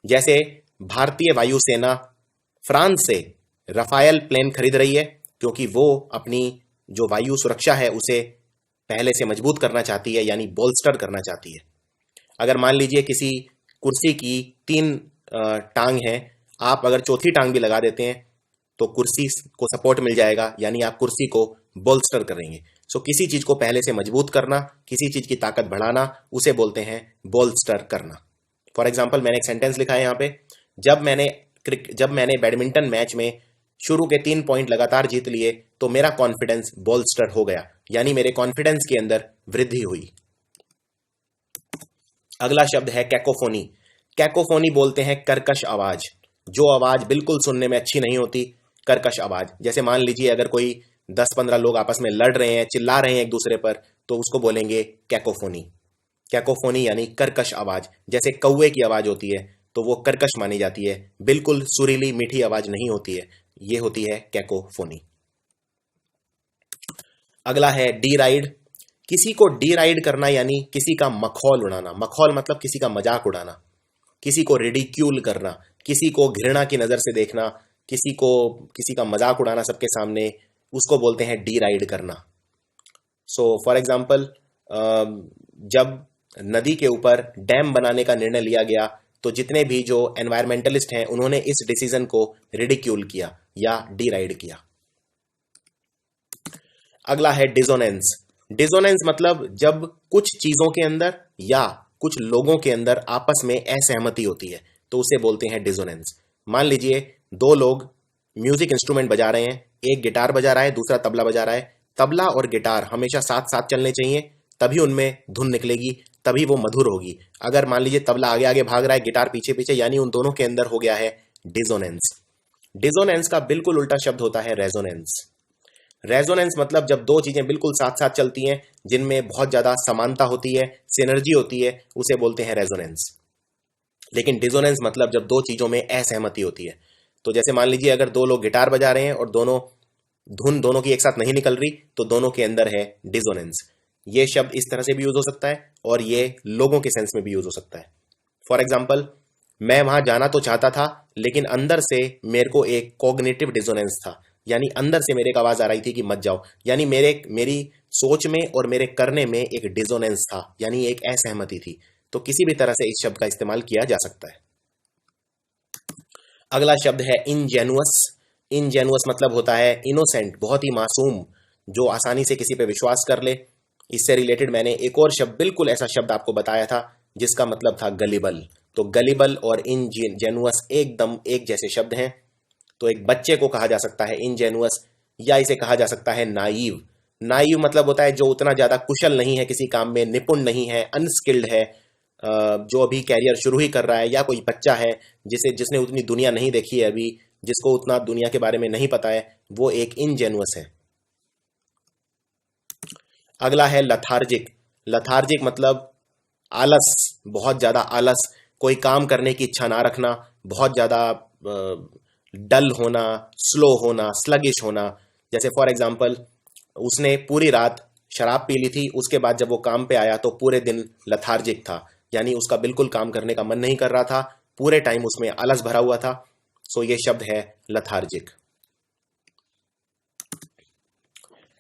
जैसे भारतीय वायुसेना फ्रांस से रफायल प्लेन खरीद रही है क्योंकि वो अपनी जो वायु सुरक्षा है उसे पहले से मजबूत करना चाहती है, यानी बोल्स्टर करना चाहती है। अगर मान लीजिए किसी कुर्सी की 3 टांग हैं, आप अगर चौथी टांग भी लगा देते हैं तो कुर्सी को सपोर्ट मिल जाएगा, यानी आप कुर्सी को बोल्स्टर करेंगे। सो किसी चीज को पहले से मजबूत करना, किसी चीज की ताकत बढ़ाना, उसे बोलते हैं बोल्स्टर करना। फॉर एग्जाम्पल मैंने एक सेंटेंस लिखा है यहाँ पे, जब मैंने बैडमिंटन मैच में शुरू के 3 पॉइंट लगातार जीत लिए तो मेरा कॉन्फिडेंस बोल्स्टर हो गया, यानी मेरे कॉन्फिडेंस के अंदर वृद्धि हुई। अगला शब्द है कैकोफोनी। कैकोफोनी बोलते हैं कर्कश आवाज, जो आवाज बिल्कुल सुनने में अच्छी नहीं होती, कर्कश आवाज। जैसे मान लीजिए अगर कोई 10-15 लोग आपस में लड़ रहे हैं, चिल्ला रहे हैं एक दूसरे पर, तो उसको बोलेंगे कैकोफोनी। कैकोफोनी यानी कर्कश आवाज। जैसे कौवे की आवाज होती है तो वो कर्कश मानी जाती है, बिल्कुल सुरीली मीठी आवाज नहीं होती है, ये होती है कैकोफोनी। अगला है डी राइड। किसी को डी राइड करना यानी किसी का मखौल उड़ाना। मखौल मतलब किसी का मजाक उड़ाना, किसी को रिडिक्यूल करना, किसी को घृणा की नजर से देखना, किसी का मजाक उड़ाना सबके सामने, उसको बोलते हैं डी राइड करना। सो फॉर एग्जाम्पल जब नदी के ऊपर डैम बनाने का निर्णय लिया गया तो जितने भी जो एनवायरमेंटलिस्ट हैं उन्होंने इस डिसीजन को रिडिक्यूल किया या डी राइड किया। अगला है डिसोनेंस। डिसोनेंस मतलब जब कुछ चीजों के अंदर या कुछ लोगों के अंदर आपस में असहमति होती है तो उसे बोलते हैं डिसोनेंस। मान लीजिए 2 लोग म्यूजिक इंस्ट्रूमेंट बजा रहे हैं, एक गिटार बजा रहा है, दूसरा तबला बजा रहा है। तबला और गिटार हमेशा साथ साथ चलने चाहिए, तभी उनमें धुन निकलेगी, तभी वो मधुर होगी। अगर मान लीजिए तबला आगे आगे भाग रहा है, गिटार पीछे पीछे, यानी उन दोनों के अंदर हो गया है डिसोनेंस। डिसोनेंस का बिल्कुल उल्टा शब्द होता है रेजोनेंस। रेजोनेंस मतलब जब 2 चीजें बिल्कुल साथ साथ चलती हैं, जिनमें बहुत ज्यादा समानता होती है, सिनर्जी होती है, उसे बोलते हैं रेजोनेंस। लेकिन डिसोनेंस मतलब जब 2 चीजों में असहमति होती है। तो जैसे मान लीजिए अगर 2 लोग गिटार बजा रहे हैं और धुन दोनों की एक साथ नहीं निकल रही, तो दोनों के अंदर है डिसोनेंस। ये शब्द इस तरह से भी यूज हो सकता है और ये लोगों के सेंस में भी यूज हो सकता है। फॉर एग्जाम्पल, मैं वहां जाना तो चाहता था लेकिन अंदर से मेरे को एक कॉग्निटिव डिसोनेंस था, यानी अंदर से मेरे को आवाज आ रही थी कि मत जाओ, यानी मेरी सोच में और मेरे करने में एक डिसोनेंस था, यानी एक असहमति थी। तो किसी भी तरह से इस शब्द का इस्तेमाल किया जा सकता है। अगला शब्द है इनजेनुअस। इनजेनुअस मतलब होता है इनोसेंट, बहुत ही मासूम, जो आसानी से किसी पे विश्वास कर ले। इससे रिलेटेड मैंने एक और शब्द, बिल्कुल ऐसा शब्द आपको बताया था जिसका मतलब था गलिबल। तो गलिबल और इनजेनुअस एकदम एक जैसे शब्द हैं। तो एक बच्चे को कहा जा सकता है इनजेनुअस, या इसे कहा जा सकता है नाइव। नाइव मतलब होता है जो उतना ज्यादा कुशल नहीं है, किसी काम में निपुण नहीं है, अनस्किल्ड है, जो अभी कैरियर शुरू ही कर रहा है, या कोई बच्चा है जिसने उतनी दुनिया नहीं देखी है अभी, जिसको उतना दुनिया के बारे में नहीं पता है, वो एक इनजेनुअस है। अगला है लथार्जिक। लथार्जिक मतलब आलस, बहुत ज्यादा आलस, कोई काम करने की इच्छा ना रखना, बहुत ज्यादा डल होना, स्लो होना, स्लगिश होना। जैसे फॉर एग्जाम्पल, उसने पूरी रात शराब पी ली थी, उसके बाद जब वो काम पे आया तो पूरे दिन लथार्जिक था, यानी उसका बिल्कुल काम करने का मन नहीं कर रहा था, पूरे टाइम उसमें आलस भरा हुआ था। सो ये शब्द है लथार्जिक।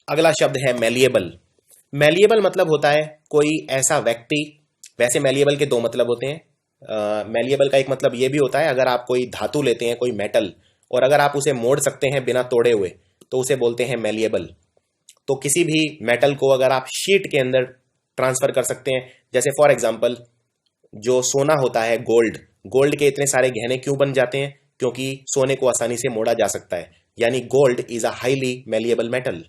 अगला शब्द है मैलिएबल। मैलिएबल मतलब होता है कोई ऐसा व्यक्ति, वैसे मैलिएबल के 2 मतलब होते हैं। मैलिएबल का एक मतलब ये भी होता है अगर आप कोई धातु लेते हैं, कोई मेटल, और अगर आप उसे मोड़ सकते हैं बिना तोड़े हुए, तो उसे बोलते हैं मैलिएबल। तो किसी भी मेटल को अगर आप शीट के अंदर ट्रांसफर कर सकते हैं, जैसे फॉर एग्जांपल जो सोना होता है, गोल्ड के इतने सारे गहने क्यों बन जाते हैं? क्योंकि सोने को आसानी से मोड़ा जा सकता है, यानी gold is a highly malleable metal.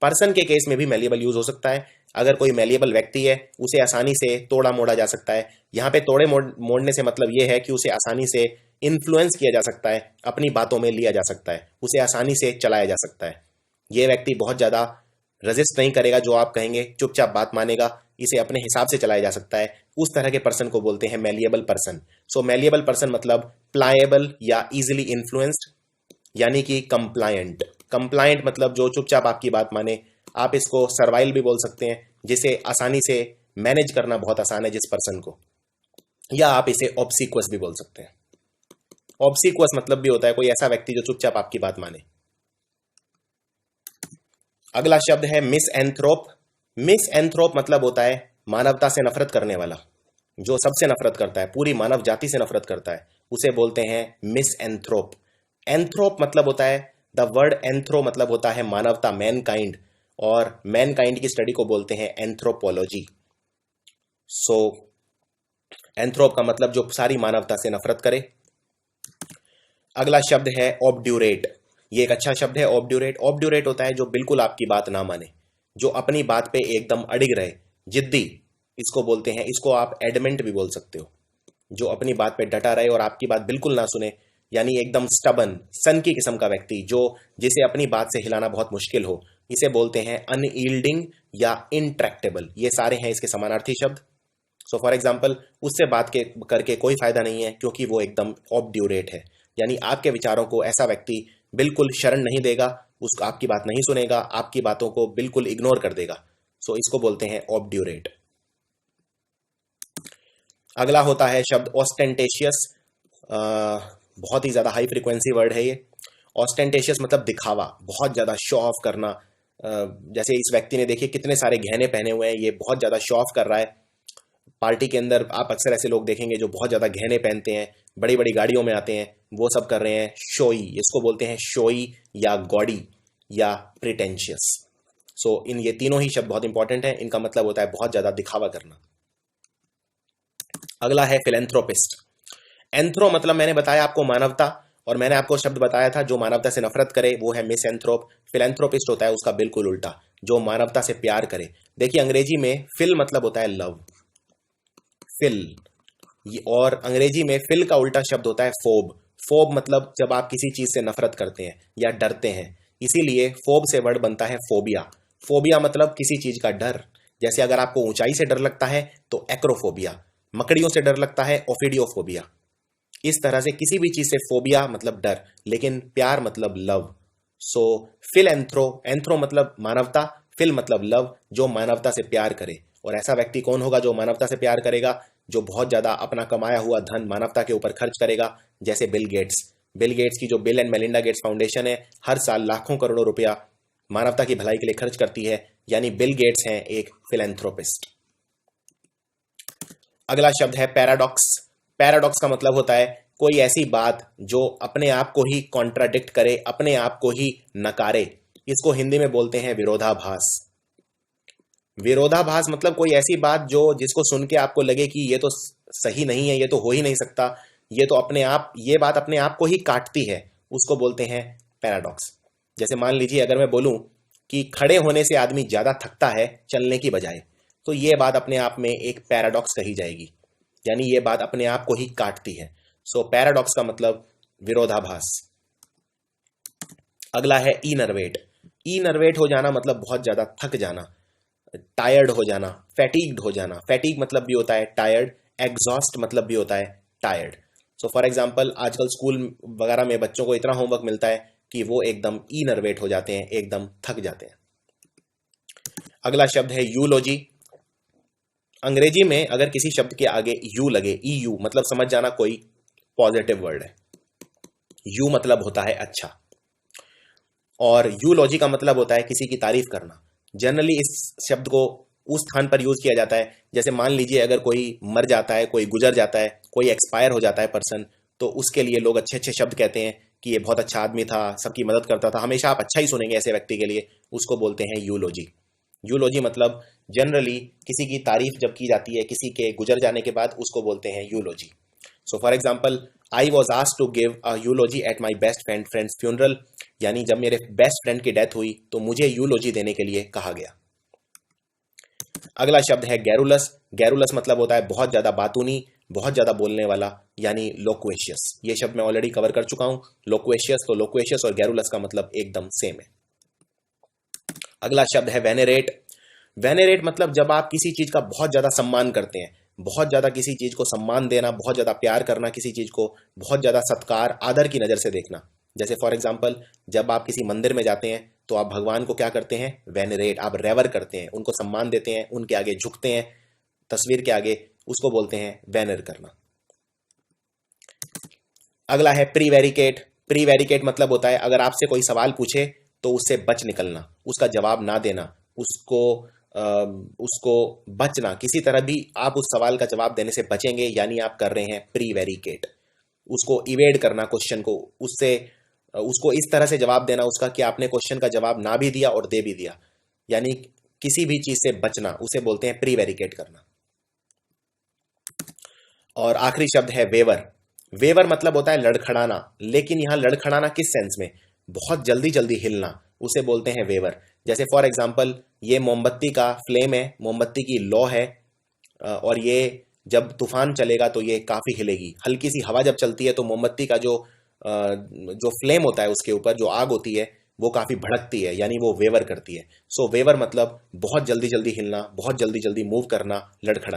Person के केस में भी मैलिएबल यूज हो सकता है, अगर कोई मैलिएबल व्यक्ति है उसे आसानी से तोड़ा मोड़ा जा सकता है। यहाँ पे तोड़े मोड़ने से मतलब ये है कि उसे आसानी से इन्फ्लुएंस किया जा सकता है, अपनी बातों में लिया जा सकता है, उसे आसानी से चलाया जा सकता है। ये व्यक्ति बहुत ज़्यादा रजिस्ट नहीं करेगा, जो आप कहेंगे चुपचाप बात मानेगा, इसे अपने हिसाब से चलाया जा सकता है। उस तरह के पर्सन को बोलते हैं मैलिएबल पर्सन। सो मैलिएबल पर्सन मतलब प्लाएबल या इजीली इन्फ्लुएंस्ड, यानी कि कंप्लायंट। कंप्लायंट मतलब जो चुपचाप आपकी बात माने। आप इसको सर्वाइल भी बोल सकते हैं, जिसे आसानी से मैनेज करना बहुत आसान है जिस पर्सन को, या आप इसे ऑब्सिक्वस भी बोल सकते हैं। ऑब्सिक्वस मतलब भी होता है कोई ऐसा व्यक्ति जो चुपचाप आपकी बात माने। अगला शब्द है मिसएंथ्रोप। मिसएंथ्रोप मतलब होता है मानवता से नफरत करने वाला, जो सबसे नफरत करता है, पूरी मानव जाति से नफरत करता है, उसे बोलते हैं मिसएंथ्रोप। एंथ्रोप मतलब होता है, द वर्ड एंथ्रो मतलब होता है मानवता, मैनकाइंड, और मैनकाइंड की स्टडी को बोलते हैं एंथ्रोपोलॉजी। सो एंथ्रोप का मतलब जो सारी मानवता से नफरत करे। अगला शब्द है ऑब्ड्यूरेट। ये एक अच्छा शब्द है, ऑब्ड्यूरेट। ऑब्ड्यूरेट होता है जो बिल्कुल आपकी बात ना माने, जो अपनी बात पे एकदम अड़िग रहे, जिद्दी, इसको बोलते हैं। इसको आप एडमेंट भी बोल सकते हो, जो अपनी बात पे डटा रहे और आपकी बात बिल्कुल ना सुने, यानी एकदम स्टबन, सन की किस्म का व्यक्ति, जो जिसे अपनी बात से हिलाना बहुत मुश्किल हो, इसे बोलते हैं अनयील्डिंग या इंट्रैक्टेबल। ये सारे हैं इसके समानार्थी शब्द। सो फॉर एग्जाम्पल, उससे बात करके कोई फायदा नहीं है, क्योंकि वो एकदम ऑब्ड्यूरेट है, यानी आपके विचारों को ऐसा व्यक्ति बिल्कुल शरण नहीं देगा, उसको आपकी बात नहीं सुनेगा, आपकी बातों को बिल्कुल इग्नोर कर देगा। सो इसको बोलते हैं ऑब्ड्यूरेट। अगला होता है शब्द ऑस्टेंटेशियस। बहुत ही ज्यादा हाई फ्रीक्वेंसी वर्ड है ये। ऑस्टेंटेशियस मतलब दिखावा, बहुत ज्यादा शो ऑफ करना। जैसे इस व्यक्ति ने देखिए कितने सारे गहने पहने हुए हैं, ये बहुत ज्यादा शो ऑफ कर रहा है। पार्टी के अंदर आप अक्सर ऐसे लोग देखेंगे जो बहुत ज्यादा गहने पहनते हैं, बड़ी बड़ी गाड़ियों में आते हैं, वो सब कर रहे हैं शोई। इसको बोलते हैं शोई या गॉडी या प्रिटेंशियस। सो इन ये तीनों ही शब्द बहुत इंपॉर्टेंट है, इनका मतलब होता है बहुत ज्यादा दिखावा करना। अगला है फिलेंथ्रोपिस्ट। एंथ्रो मतलब मैंने बताया आपको मानवता, और मैंने आपको शब्द बताया था जो मानवता से नफरत करे वो है मिसएंथ्रोप। फिलेंथ्रोपिस्ट होता है उसका बिल्कुल उल्टा, जो मानवता से प्यार करे। देखिए अंग्रेजी में फिल मतलब होता है लव, फिल, और अंग्रेजी में फिल का उल्टा शब्द होता है फोब। फोब मतलब जब आप किसी चीज से नफरत करते हैं या डरते हैं, इसीलिए फोब से वर्ड बनता है फोबिया। फोबिया मतलब किसी चीज का डर। जैसे अगर आपको ऊंचाई से डर लगता है तो एक्रोफोबिया, मकड़ियों से डर लगता है ओफिडियोफोबिया। इस तरह से किसी भी चीज से फोबिया मतलब डर, लेकिन प्यार मतलब लव। सो फिल एंथ्रो, एंथ्रो मतलब मानवता, फिल मतलब लव, जो मानवता से प्यार करे। और ऐसा व्यक्ति कौन होगा जो मानवता से प्यार करेगा? जो बहुत ज्यादा अपना कमाया हुआ धन मानवता के ऊपर खर्च करेगा, जैसे बिल गेट्स। बिल गेट्स की जो bill and Melinda Gates foundation है, हर साल लाखों करोड़ों रुपया मानवता की भलाई के लिए खर्च करती है, यानी बिल गेट्स हैं एक फिलेंथ्रोपिस्ट। अगला शब्द है पैराडॉक्स। पैराडॉक्स का मतलब होता है कोई ऐसी बात जो अपने आप को ही कॉन्ट्राडिक्ट करे, अपने आप को ही नकारे। इसको हिंदी में बोलते हैं विरोधाभास। विरोधाभास मतलब कोई ऐसी बात जो जिसको सुन के आपको लगे कि ये तो सही नहीं है, ये तो हो ही नहीं सकता, ये तो अपने आप, ये बात अपने आप को ही काटती है, उसको बोलते हैं पैराडॉक्स। जैसे मान लीजिए अगर मैं बोलूं कि खड़े होने से आदमी ज्यादा थकता है चलने की बजाय, तो ये बात अपने आप में एक पैराडॉक्स कही जाएगी, यानी ये बात अपने आप को ही काटती है। सो पैराडॉक्स का मतलब विरोधाभास। अगला है इनर्वेट। इनर्वेट हो जाना मतलब बहुत ज्यादा थक जाना, टायर्ड हो जाना, फैटीग्ड हो जाना। फैटीग मतलब भी होता है टायर्ड, एग्जॉस्ट मतलब भी होता है टायर्ड। सो फॉर एग्जांपल आजकल स्कूल वगैरह में बच्चों को इतना होमवर्क मिलता है कि वो एकदम इनर्वेट हो जाते हैं, एकदम थक जाते हैं। अगला शब्द है यूलोजी। अंग्रेजी में अगर किसी शब्द के आगे यू लगे, ई यू, मतलब समझ जाना कोई पॉजिटिव वर्ड है। यू मतलब होता है अच्छा, और यूलॉजी का मतलब होता है किसी की तारीफ करना। जनरली इस शब्द को उस स्थान पर यूज किया जाता है, जैसे मान लीजिए अगर कोई मर जाता है, कोई गुजर जाता है, कोई एक्सपायर हो जाता है पर्सन, तो उसके लिए लोग अच्छे अच्छे शब्द कहते हैं कि ये बहुत अच्छा आदमी था, सबकी मदद करता था, हमेशा आप अच्छा ही सुनेंगे ऐसे व्यक्ति के लिए। उसको बोलते हैं यूलॉजी। यूलॉजी मतलब जनरली किसी की तारीफ जब की जाती है किसी के गुजर जाने के बाद, उसको बोलते हैं eulogy. So for example, I was asked to give a eulogy at my best friend's funeral, यानी जब मेरे बेस्ट फ्रेंड की डेथ हुई तो मुझे यूलॉजी देने के लिए कहा गया। अगला शब्द है गैरुलस। गैरुलस मतलब होता है बहुत ज्यादा बातूनी, बहुत ज्यादा बोलने वाला, यानी लोक्वेशियस। ये शब्द मैं ऑलरेडी कवर कर चुका हूं। लोक्वेशियस, तो लोक्वेशियस और गैरुलस का मतलब एकदम सेम है। अगला शब्द है वेनेरेट। वेनेरेट मतलब जब आप किसी चीज का बहुत ज्यादा सम्मान करते हैं, बहुत ज्यादा किसी चीज को सम्मान देना, बहुत ज्यादा प्यार करना, किसी चीज को बहुत ज्यादा सत्कार, आदर की नजर से देखना। जैसे फॉर एग्जाम्पल, जब आप किसी मंदिर में जाते हैं तो आप भगवान को क्या करते हैं? वेनरेट, आप रेवर करते हैं, उनको सम्मान देते हैं, उनके आगे झुकते हैं, तस्वीर के आगे, उसको बोलते हैं वेनर करना। अगला है प्रीवेरिकेट। प्रीवेरिकेट मतलब होता है अगर आपसे कोई सवाल पूछे तो उससे बच निकलना, उसका जवाब ना देना, उसको उसको बचना, किसी तरह भी आप उस सवाल का जवाब देने से बचेंगे, यानी आप कर रहे हैं प्रीवेरिकेट। उसको इवेड करना, क्वेश्चन को, उससे उसको इस तरह से जवाब देना उसका कि आपने क्वेश्चन का जवाब ना भी दिया और दे भी दिया, यानी किसी भी चीज से बचना, उसे बोलते हैं प्रीवेरिकेट करना। और आखिरी शब्द है वेवर। वेवर मतलब होता है लड़खड़ाना, लेकिन यहां लड़खड़ाना किस सेंस में? बहुत जल्दी जल्दी हिलना, उसे बोलते हैं वेवर। जैसे फॉर एग्जाम्पल, ये मोमबत्ती का फ्लेम है, मोमबत्ती की लौ है, और ये जब तूफान चलेगा तो ये काफी हिलेगी। हल्की सी हवा जब चलती है तो मोमबत्ती का जो फ्लेम होता है, उसके ऊपर जो आग होती है, वो काफी भड़कती है, यानी वो वेवर करती है। सो वेवर मतलब बहुत जल्दी जल्दी हिलना, बहुत जल्दी जल्दी मूव करना, लड़खड़ा।